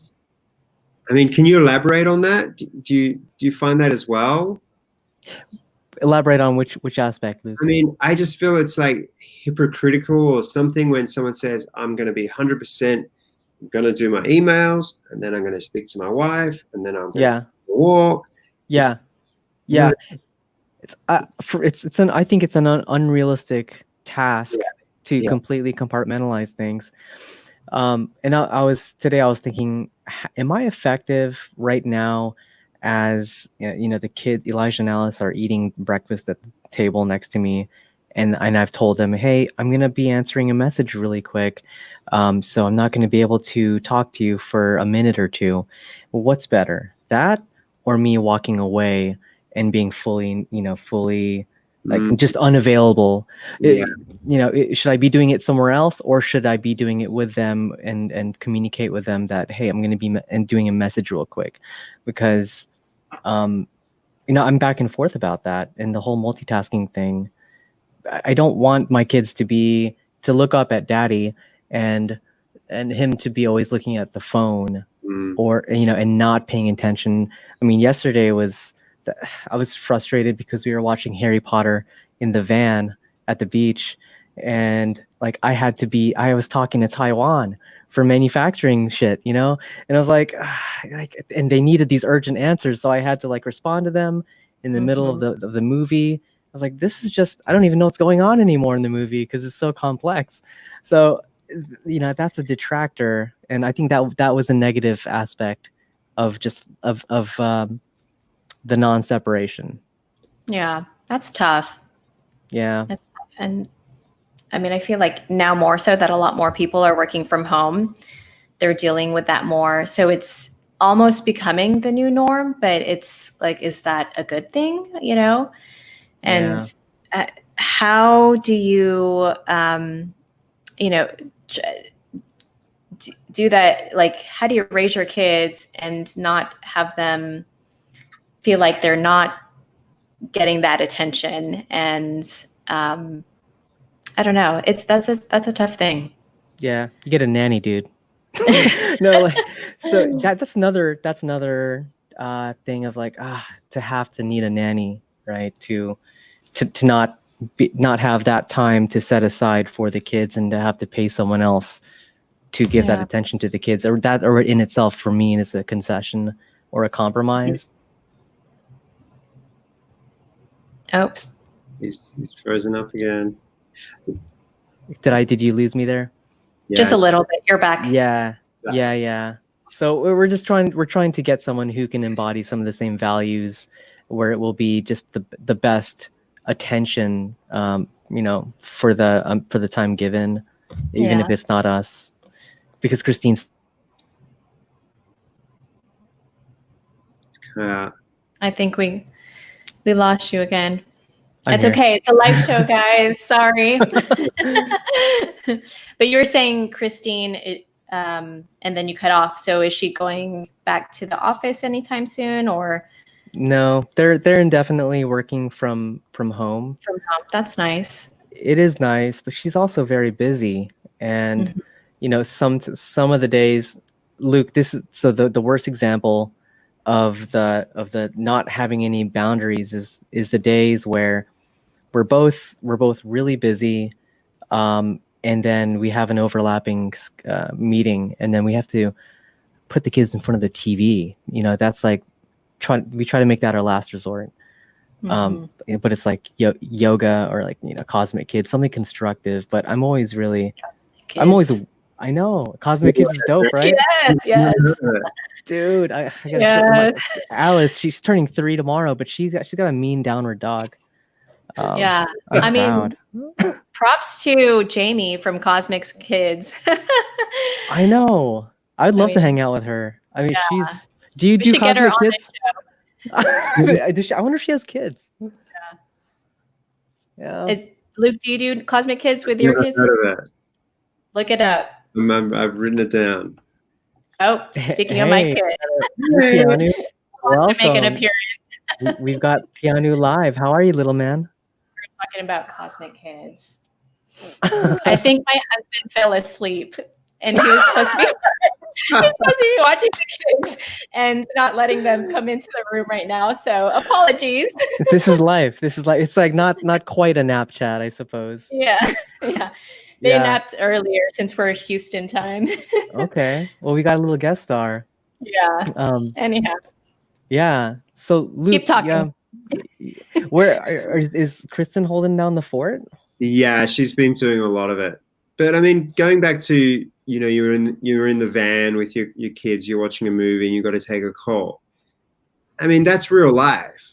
I mean, can you elaborate on that? Do you find that as well? Elaborate on which aspect, Luke? I mean, I just feel it's like hypocritical or something when someone says, I'm going to be 100% going to do my emails, and then I'm going to speak to my wife, and then I'm going to walk. Yeah. I think it's an unrealistic task to completely compartmentalize things. And I was thinking, am I effective right now as the kid Elijah and Alice are eating breakfast at the table next to me, and I've told them, hey, I'm gonna be answering a message really quick, so I'm not gonna be able to talk to you for a minute or two. What's better, that or me walking away and being fully like just unavailable? Should I be doing it somewhere else, or should I be doing it with them and communicate with them that, hey, I'm going to be doing a message real quick? Because I'm back and forth about that, and the whole multitasking thing. I don't want my kids to look up at daddy and him to be always looking at the phone or and not paying attention. I mean, yesterday I was frustrated because we were watching Harry Potter in the van at the beach, and like I was talking to Taiwan for manufacturing shit, and I was like, and they needed these urgent answers, so I had to like respond to them in the middle of the movie. I was like, this is just, I don't even know what's going on anymore in the movie because it's so complex. So that's a detractor, and I think that was a negative aspect of just of the non-separation. Yeah, that's tough. Yeah. That's tough. And I mean, I feel like now more so that a lot more people are working from home. They're dealing with that more. So it's almost becoming the new norm, but it's like, is that a good thing? And how do you, do that? Like, how do you raise your kids and not have them feel like they're not getting that attention? And I don't know. That's a tough thing. Yeah, you get a nanny, dude. No, so that's another thing of like to have to need a nanny, right? To not have that time to set aside for the kids and to have to pay someone else to give that attention to the kids, or that or in itself for me is a concession or a compromise. Oh, he's frozen up again. Did you lose me there? Yeah. Just a little bit. You're back. Yeah. So we're trying to get someone who can embody some of the same values, where it will be just the best attention, for the time given, even if it's not us, because Christine's. I think we lost you again. It's okay. It's a live show, guys. Sorry. But you were saying, Christine, and then you cut off. So is she going back to the office anytime soon, or? No, they're indefinitely working from home. From home. That's nice. It is nice, but she's also very busy. And you know, some of the days, Luke, this is so the worst example of the not having any boundaries is the days where we're both really busy, and then we have an overlapping meeting, and then we have to put the kids in front of the TV. You know, that's like we try to make that our last resort. But it's like yoga or like, you know, Cosmic Kids, something constructive. But I'm always really, I know Cosmic Kids is dope, right? Yes. Dude, I gotta show Alice. She's turning 3 tomorrow, but she's got a mean downward dog. I mean, props to Jamie from Cosmic Kids. I know. I'd love to hang out with her. I mean, she's. Do you do Cosmic Kids? I wonder if she has kids. Yeah. Luke, do you do Cosmic Kids with your kids? Look it up. I've written it down. Oh, speaking of my kid, Pianu, welcome. To make an appearance. We've got Pianu live. How are you, little man? We're talking about Cosmic Kids. I think my husband fell asleep, and he was supposed to be. He's supposed to be watching the kids and not letting them come into the room right now. So apologies. This is life. It's like not quite a nap chat, I suppose. Yeah. They napped earlier since we're Houston time. Okay. Well, we got a little guest star. Yeah. Anyhow. Yeah. So Luke, keep talking. Where is Kristen holding down the fort? Yeah, she's been doing a lot of it. But I mean, going back to, you know, you're in the van with your kids, you're watching a movie, and you got to take a call. I mean, that's real life,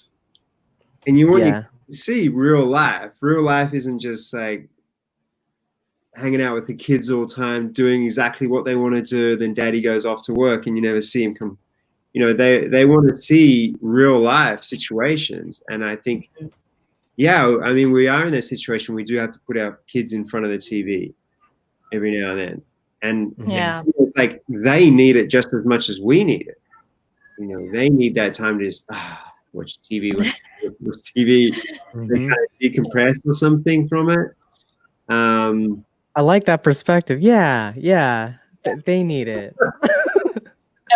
and you want to see real life. Real life isn't just like hanging out with the kids all the time, doing exactly what they want to do. Then daddy goes off to work, and you never see him come. You know, they want to see real life situations, and I think, I mean, we are in that situation. We do have to put our kids in front of the TV every now and then. And it's like they need it just as much as we need it. You know, they need that time to just watch TV, watch TV. They kind of decompress or something from it. I like that perspective. Yeah. They need it.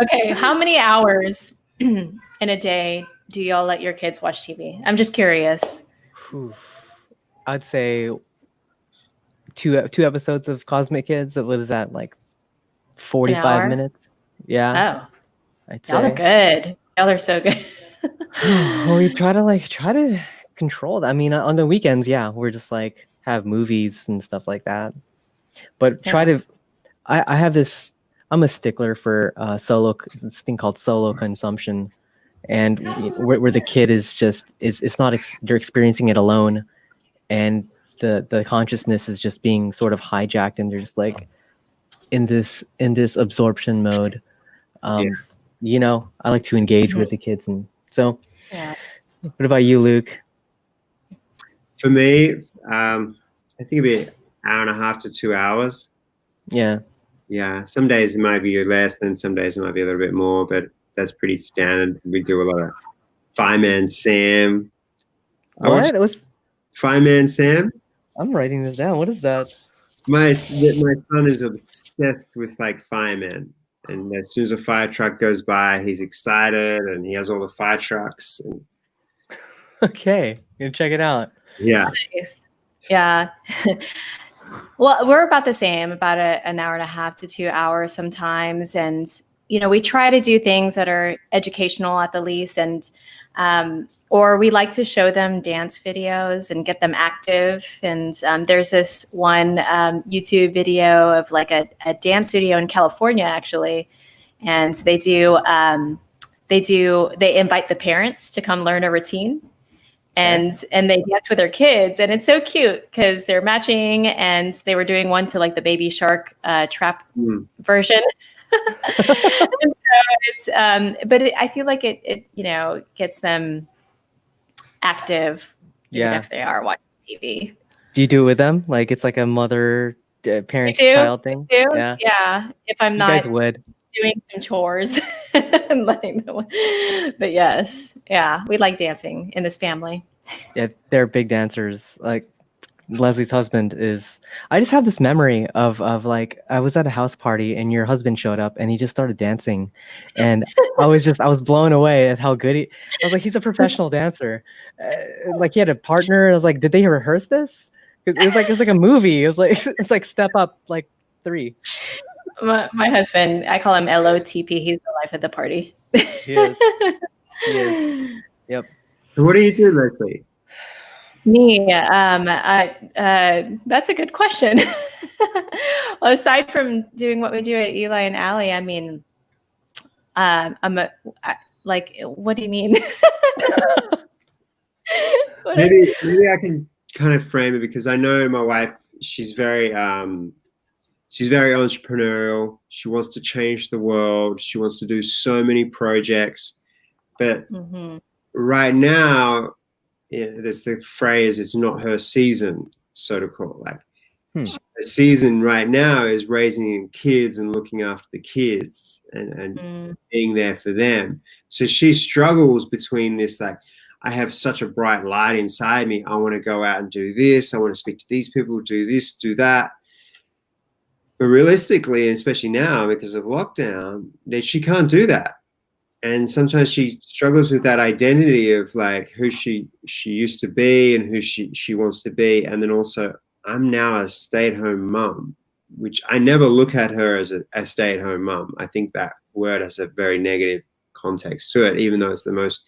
Okay, how many hours in a day do y'all let your kids watch TV? I'm just curious. I'd say two episodes of Cosmic Kids. What is that, like 45 minutes? Yeah. Oh, y'all are good. Y'all are so good. Well, we try to control that. I mean, on the weekends, we're just like have movies and stuff like that. But I have this. I'm a stickler for this thing called solo consumption, and where the kid is it's not they're experiencing it alone, and the consciousness is just being sort of hijacked, and they're just like in this absorption mode. You know, I like to engage with the kids, and so. What about you, Luke? For me, I think it'd be an hour and a half to 2 hours. Yeah. Some days it might be less, and some days it might be a little bit more, but that's pretty standard. We do a lot of Fireman Sam. What? It was Fireman Sam? I'm writing this down. What is that? My son is obsessed with like firemen, and as soon as a fire truck goes by, he's excited, and he has all the fire trucks. And... Okay, you check it out. Yeah. Nice. Yeah. Well, we're about the same, about an hour and a half to 2 hours sometimes. And, you know, we try to do things that are educational at the least. And, or we like to show them dance videos and get them active. And there's this one YouTube video of like a dance studio in California, actually. And they invite the parents to come learn a routine. And they dance with their kids, and it's so cute because they're matching, and they were doing one to like the Baby Shark trap version. And so it's, I feel like it you know, gets them active, even if they are watching TV. Do you do it with them? Like it's like a mother parents-child thing? Me too. Yeah, Yeah. If I'm you not guys would. doing some chores and letting them. But yes, yeah, we like dancing in this family. Yeah, they're big dancers. Like Leslie's husband is. I just have this memory of like I was at a house party and your husband showed up and he just started dancing, and I was blown away at how good he. I was like, he's a professional dancer. Like he had a partner. I was like, did they rehearse this? Because it was like a movie. It was like it's like Step Up like 3. My husband, I call him LOTP. He's the life of the party. He is. He is. Yep. So what do you do, Leslie? Me, that's a good question. Well, aside from doing what we do at Eli and Allie, I mean, like, what do you mean? Maybe I can kind of frame it, because I know my wife, she's very entrepreneurial. She wants to change the world. She wants to do so many projects, but right now, there's the phrase, it's not her season, so to call it. Like the season right now is raising kids and looking after the kids and being there for them. So she struggles between this, like, I have such a bright light inside me. I want to go out and do this. I want to speak to these people, do this, do that. But realistically, especially now because of lockdown, that she can't do that. And sometimes she struggles with that identity of like who she used to be and who she wants to be. And then also, I'm now a stay-at-home mum, which I never look at her as a stay-at-home mum. I think that word has a very negative context to it, even though it's the most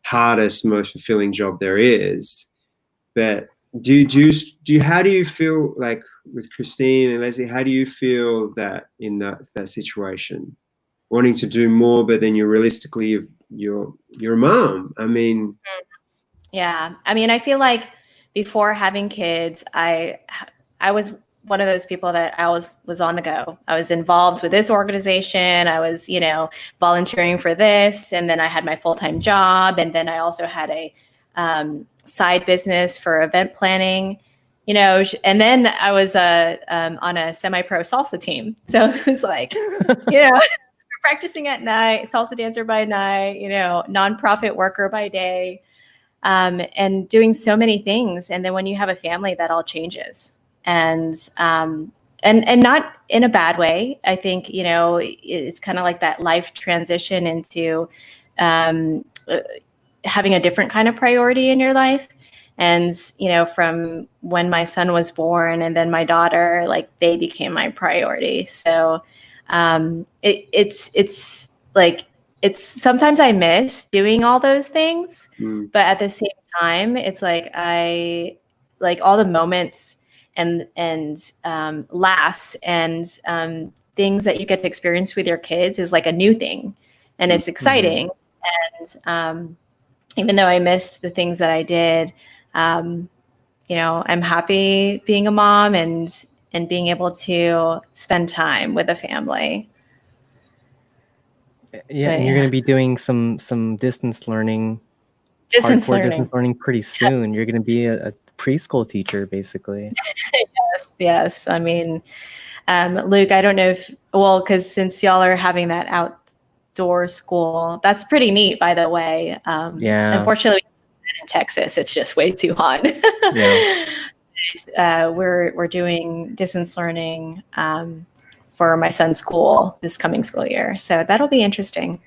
hardest, most fulfilling job there is. But how do you feel like with Christine and Leslie, how do you feel that in that situation? Wanting to do more, but then you're a mom. I mean, yeah. I mean, I feel like before having kids, I was one of those people that I was on the go. I was involved with this organization. I was, volunteering for this, and then I had my full-time job, and then I also had a side business for event planning. And then I was on a semi-pro salsa team. So it was like, practicing at night, salsa dancer by night, nonprofit worker by day, and doing so many things. And then when you have a family, that all changes, and not in a bad way. I think, it's kind of like that life transition into having a different kind of priority in your life. And, from when my son was born and then my daughter, like they became my priority. So it's sometimes I miss doing all those things, but at the same time, it's like I like all the moments and laughs and things that you get to experience with your kids is like a new thing, and it's exciting. And even though I missed the things that I did, I'm happy being a mom and being able to spend time with a family. Yeah, and you're going to be doing some distance learning, distance learning pretty soon. Yes. You're going to be a preschool teacher, basically. Yes. I mean, Luke, I don't know because since y'all are having that outdoor school, that's pretty neat, by the way. Yeah. Unfortunately, in Texas, it's just way too hot. Yeah. We're doing distance learning for my son's school this coming school year, so that'll be interesting.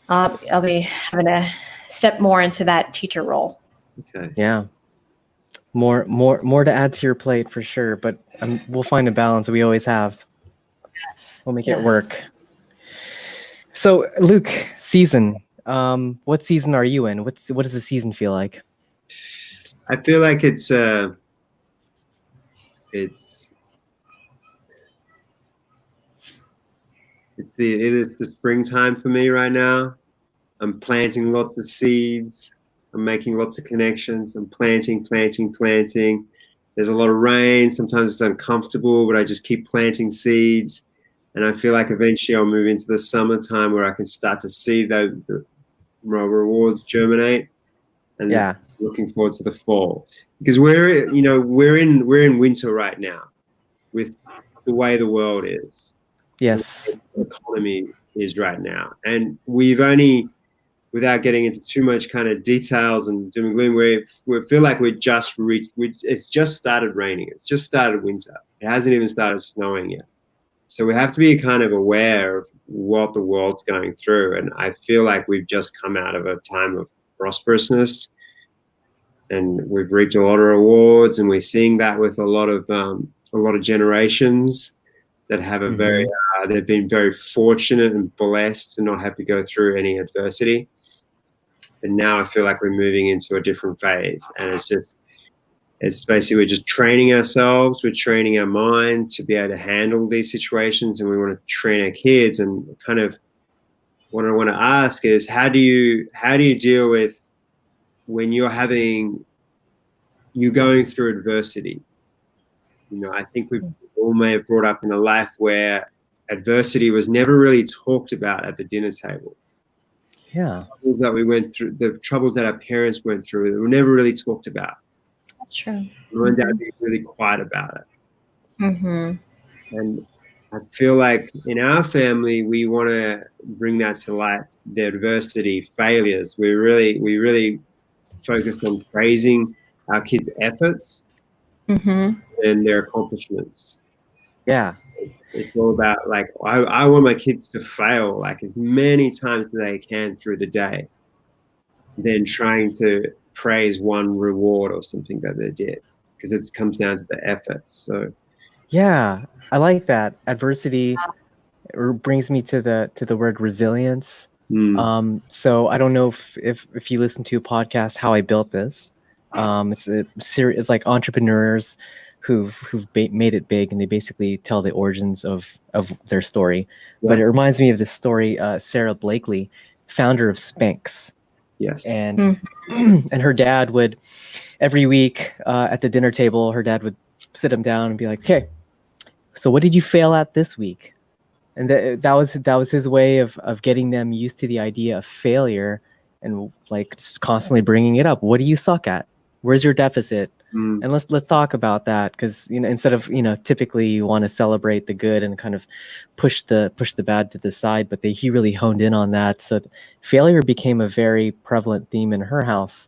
I'll be having to step more into that teacher role. Okay. Yeah. More to add to your plate for sure, but we'll find a balance. We always have. Yes. We'll make it work. So, Luke, season. What season are you in? What does the season feel like? I feel like it is the springtime for me right now. I'm planting lots of seeds. I'm making lots of connections. I'm planting. There's a lot of rain. Sometimes it's uncomfortable, but I just keep planting seeds. And I feel like eventually I'll move into the summertime where I can start to see the rewards germinate. And looking forward to the fall, because we're in winter right now with the way the world is, Yes. the economy is right now, and we've only, without getting into too much kind of details and doom and gloom, we feel like it's just started raining, it's just started winter, it hasn't even started snowing yet. So we have to be kind of aware of what the world's going through, and I feel like we've just come out of a time of prosperousness, and we've reaped a lot of rewards, and we're seeing that with a lot of generations that have a very they've been very fortunate and blessed to not have to go through any adversity. And now I feel like we're moving into a different phase, and it's basically we're just training ourselves, we're training our mind to be able to handle these situations, and we want to train our kids. And kind of what I want to ask is, how do you deal with when you're going through adversity? I think we all may have brought up in a life where adversity was never really talked about at the dinner table. Yeah. The troubles that we went through, the troubles that our parents went through, they were never really talked about. That's true. Mom and Dad being really quiet about it. Mm-hmm. And I feel like in our family, we want to bring that to light, the adversity, failures. We really focused on praising our kids' efforts and their accomplishments. Yeah. It's all about, like, I want my kids to fail like as many times as they can through the day, than trying to praise one reward or something that they did, because it comes down to the efforts. So Yeah, I like that. Adversity brings me to the word resilience. So I don't know if you listen to a podcast, How I Built This. It's a series. It's like entrepreneurs who've made it big, and they basically tell the origins of their story. Yeah. But it reminds me of this story. Sarah Blakely, founder of Spanx. Yes. And and her dad would, every week at the dinner table, her dad would sit him down and be like, "Okay, so what did you fail at this week?" And that was his way of getting them used to the idea of failure, and like just constantly bringing it up. What do you suck at? Where's your deficit? And let's talk about that, because instead of typically you want to celebrate the good and kind of push the bad to the side, but he really honed in on that. So failure became a very prevalent theme in her house,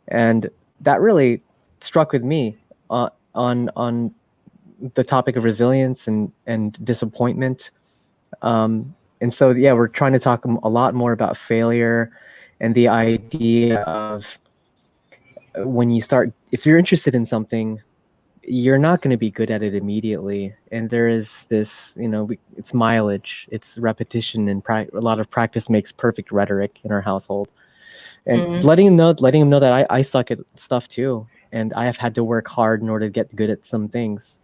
and that really struck with me on the topic of resilience and disappointment. And so yeah, we're trying to talk a lot more about failure and the idea of, when you start, if you're interested in something, you're not going to be good at it immediately. And there is this, it's mileage, it's repetition, and a lot of practice makes perfect rhetoric in our household. And letting them know that I suck at stuff too, and I have had to work hard in order to get good at some things.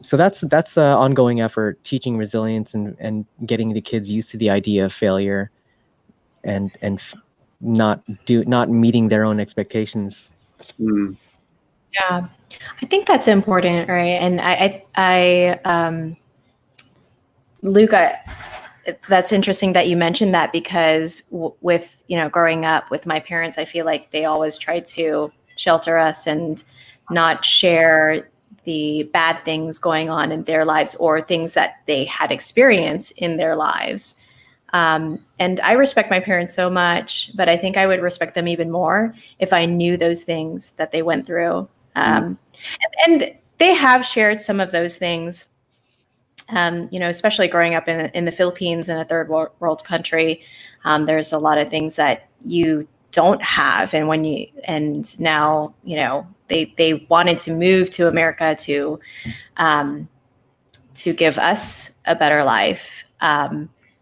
So that's an ongoing effort, teaching resilience and getting the kids used to the idea of failure, and not meeting their own expectations. Yeah, I think that's important, right? And Luke, that's interesting that you mentioned that, because with growing up with my parents, I feel like they always tried to shelter us and not share the bad things going on in their lives, or things that they had experienced in their lives. And I respect my parents so much, but I think I would respect them even more if I knew those things that they went through. And they have shared some of those things, especially growing up in the Philippines, in a third world country. There's a lot of things that you don't have. And now, they wanted to move to America to give us a better life.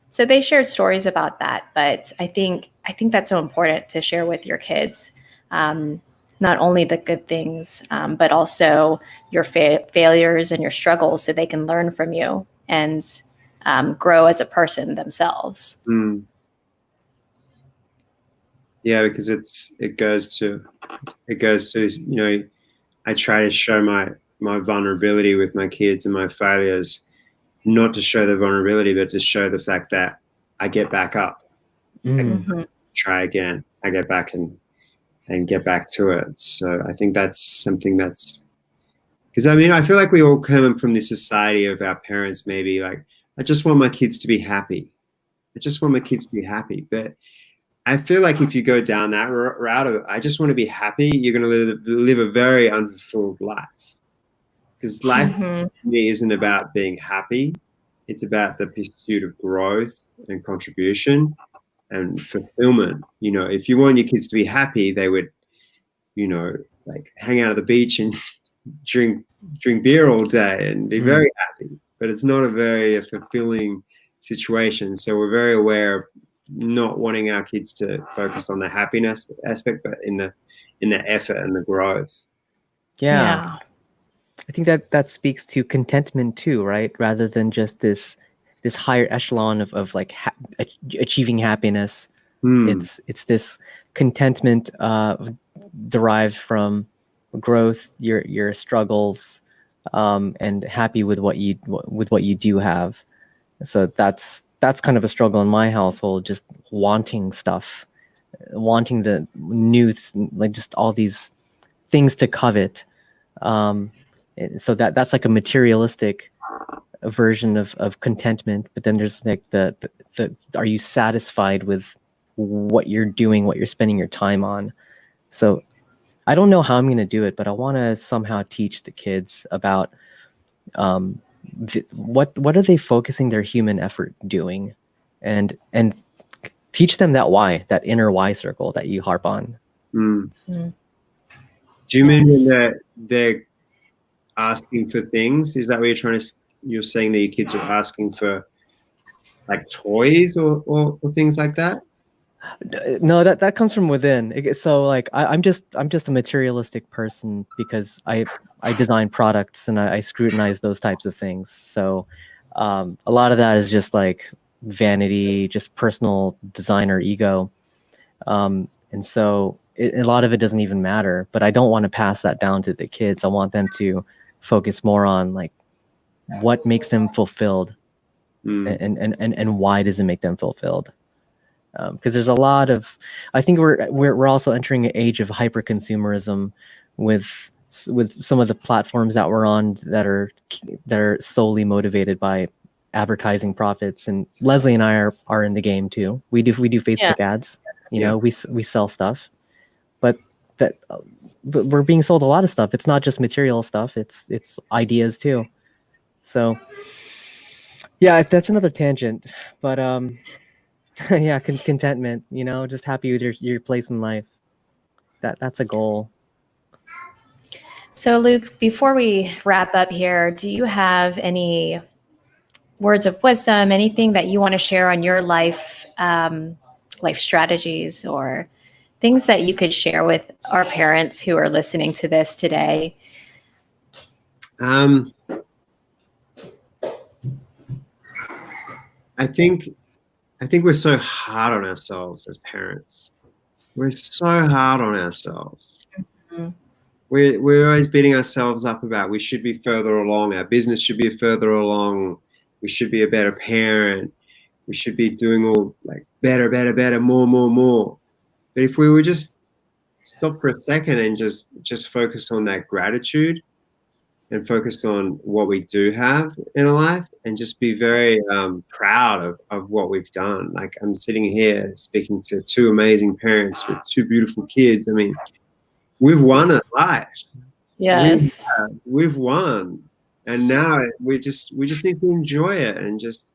So they shared stories about that, but I think that's so important to share with your kids, not only the good things, but also your failures and your struggles, so they can learn from you and grow as a person themselves. Yeah, because it goes to I try to show my vulnerability with my kids and my failures, not to show the vulnerability, but to show the fact that I get back up, I try again, I get back and and get back to it. So I think that's something that's, because I mean, I feel like we all come from this society of our parents, maybe like, I just want my kids to be happy. I just want my kids to be happy. But I feel like if you go down that route of, I just want to be happy, you're going to live a very unfulfilled life. Because life to me isn't about being happy. It's about the pursuit of growth and contribution and fulfillment. You know, if you want your kids to be happy, they would, you know, like hang out at the beach and drink beer all day and be very happy. But it's not a very fulfilling situation. So we're very aware of not wanting our kids to focus on the happiness aspect, but in the effort and the growth. Yeah. I think that speaks to contentment too, right? Rather than just this higher echelon of like achieving happiness. It's this contentment derived from growth, your struggles, and happy with what you do have. So that's kind of a struggle in my household, just wanting stuff, wanting the new, like just all these things to covet. So that's like a materialistic version of contentment. But then there's like the are you satisfied with what you're doing, what you're spending your time on? So I don't know how I'm going to do it, but I want to somehow teach the kids about what are they focusing their human effort doing, and teach them that why, that inner why circle that you harp on. Do you mean when they're asking for things? Is that what you're saying that your kids are asking for, like toys or things like that? No, that comes from within. So like I'm just a materialistic person because I design products and I scrutinize those types of things. So a lot of that is just like vanity, just personal designer ego, and so a lot of it doesn't even matter. But I don't want to pass that down to the kids. I want them to focus more on like what makes them fulfilled, and why does it make them fulfilled. Because there's a lot of, I think we're also entering an age of hyper consumerism with some of the platforms that we're on that are solely motivated by advertising profits. And Leslie and I are in the game too. We do Facebook ads. You know, we sell stuff, but we're being sold a lot of stuff. It's not just material stuff. It's ideas too. So yeah, that's another tangent, but yeah, contentment, you know, just happy with your place in life. That's a goal. So Luke, before we wrap up here, do you have any words of wisdom, anything that you want to share on your life strategies, or things that you could share with our parents who are listening to this today? I think we're so hard on ourselves as parents. We're so hard on ourselves. We're always beating ourselves up about we should be further along. Our business should be further along. We should be a better parent. We should be doing all like better, more. But if we would just stop for a second and just focus on that gratitude and focus on what we do have in our life and just be very proud of what we've done. Like I'm sitting here speaking to two amazing parents with two beautiful kids. I mean, we've won at life. Yes. We've won. And now we just need to enjoy it and just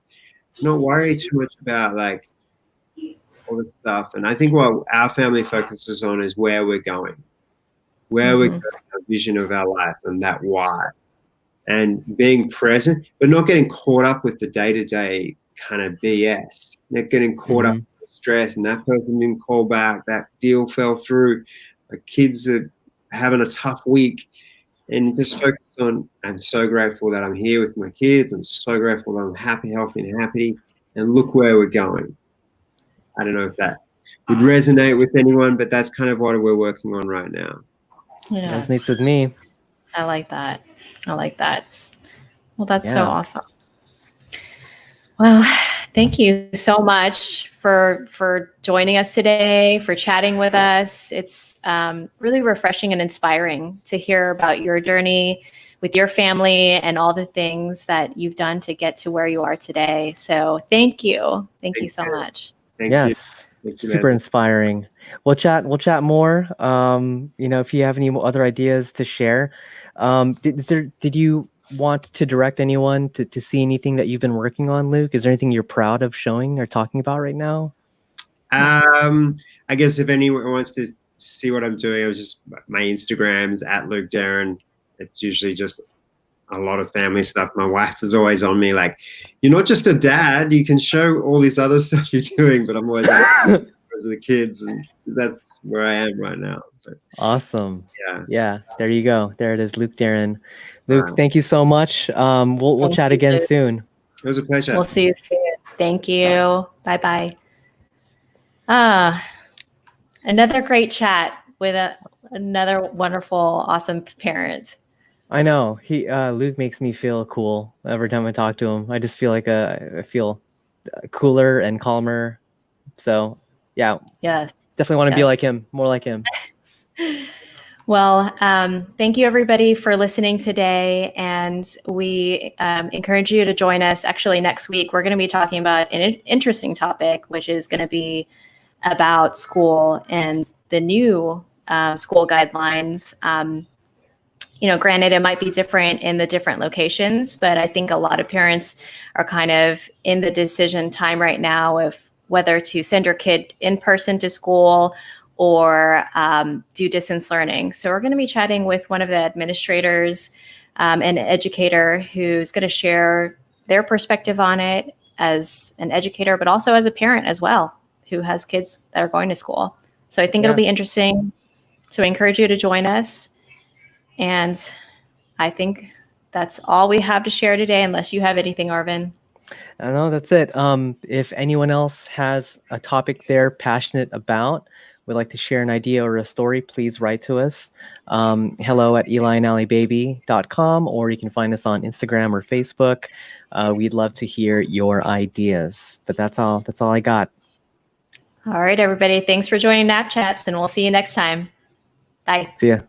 not worry too much about like all this stuff. And I think what our family focuses on is where we're going, we're going, a vision of our life and that why. And being present, but not getting caught up with the day-to-day kind of BS, not getting caught up with stress and that person didn't call back, that deal fell through, the kids are having a tough week, and just focus on, I'm so grateful that I'm here with my kids. I'm so grateful that I'm happy, healthy, and happy, and look where we're going. I don't know if that would resonate with anyone, but that's kind of what we're working on right now. Yeah, resonates with me. I like that. Well, that's so awesome. Well, thank you so much for joining us today, for chatting with us. It's really refreshing and inspiring to hear about your journey with your family and all the things that you've done to get to where you are today. So thank you. Thank you so much. Thank Yes. you. Super inspiring. We'll chat more. If you have any other ideas to share. Did you want to direct anyone to see anything that you've been working on, Luke? Is there anything you're proud of showing or talking about right now? I guess if anyone wants to see what I'm doing, my Instagram's at Luke Derrin. It's usually just a lot of family stuff. My wife is always on me like, you're not just a dad, you can show all this other stuff you're doing, but I'm always like, because of the kids, and that's where I am right now. But, awesome. Yeah. Yeah. There you go. There it is, Luke Derrin. Luke, Wow. thank you so much. We'll chat again soon. It was a pleasure. We'll see you soon. Thank you. Bye-bye. Another great chat with another wonderful, awesome parent. I know Luke makes me feel cool every time I talk to him. I just feel like I feel cooler and calmer. So yeah, yes, definitely want to be like him, more like him. Well, thank you everybody for listening today, and we encourage you to join us. Actually, next week we're going to be talking about an interesting topic, which is going to be about school and the new school guidelines. Granted, it might be different in the different locations, but I think a lot of parents are kind of in the decision time right now of whether to send your kid in person to school or do distance learning. So we're going to be chatting with one of the administrators, an educator who's going to share their perspective on it as an educator, but also as a parent as well, who has kids that are going to school. So I think it'll be interesting. So I encourage you to join us. And I think that's all we have to share today, unless you have anything, Arvin. No, that's it. If anyone else has a topic they're passionate about, would like to share an idea or a story, please write to us. hello@eliandalleybaby.com, or you can find us on Instagram or Facebook. We'd love to hear your ideas. But that's all. That's all I got. All right, everybody. Thanks for joining Nap Chats, and we'll see you next time. Bye. See ya.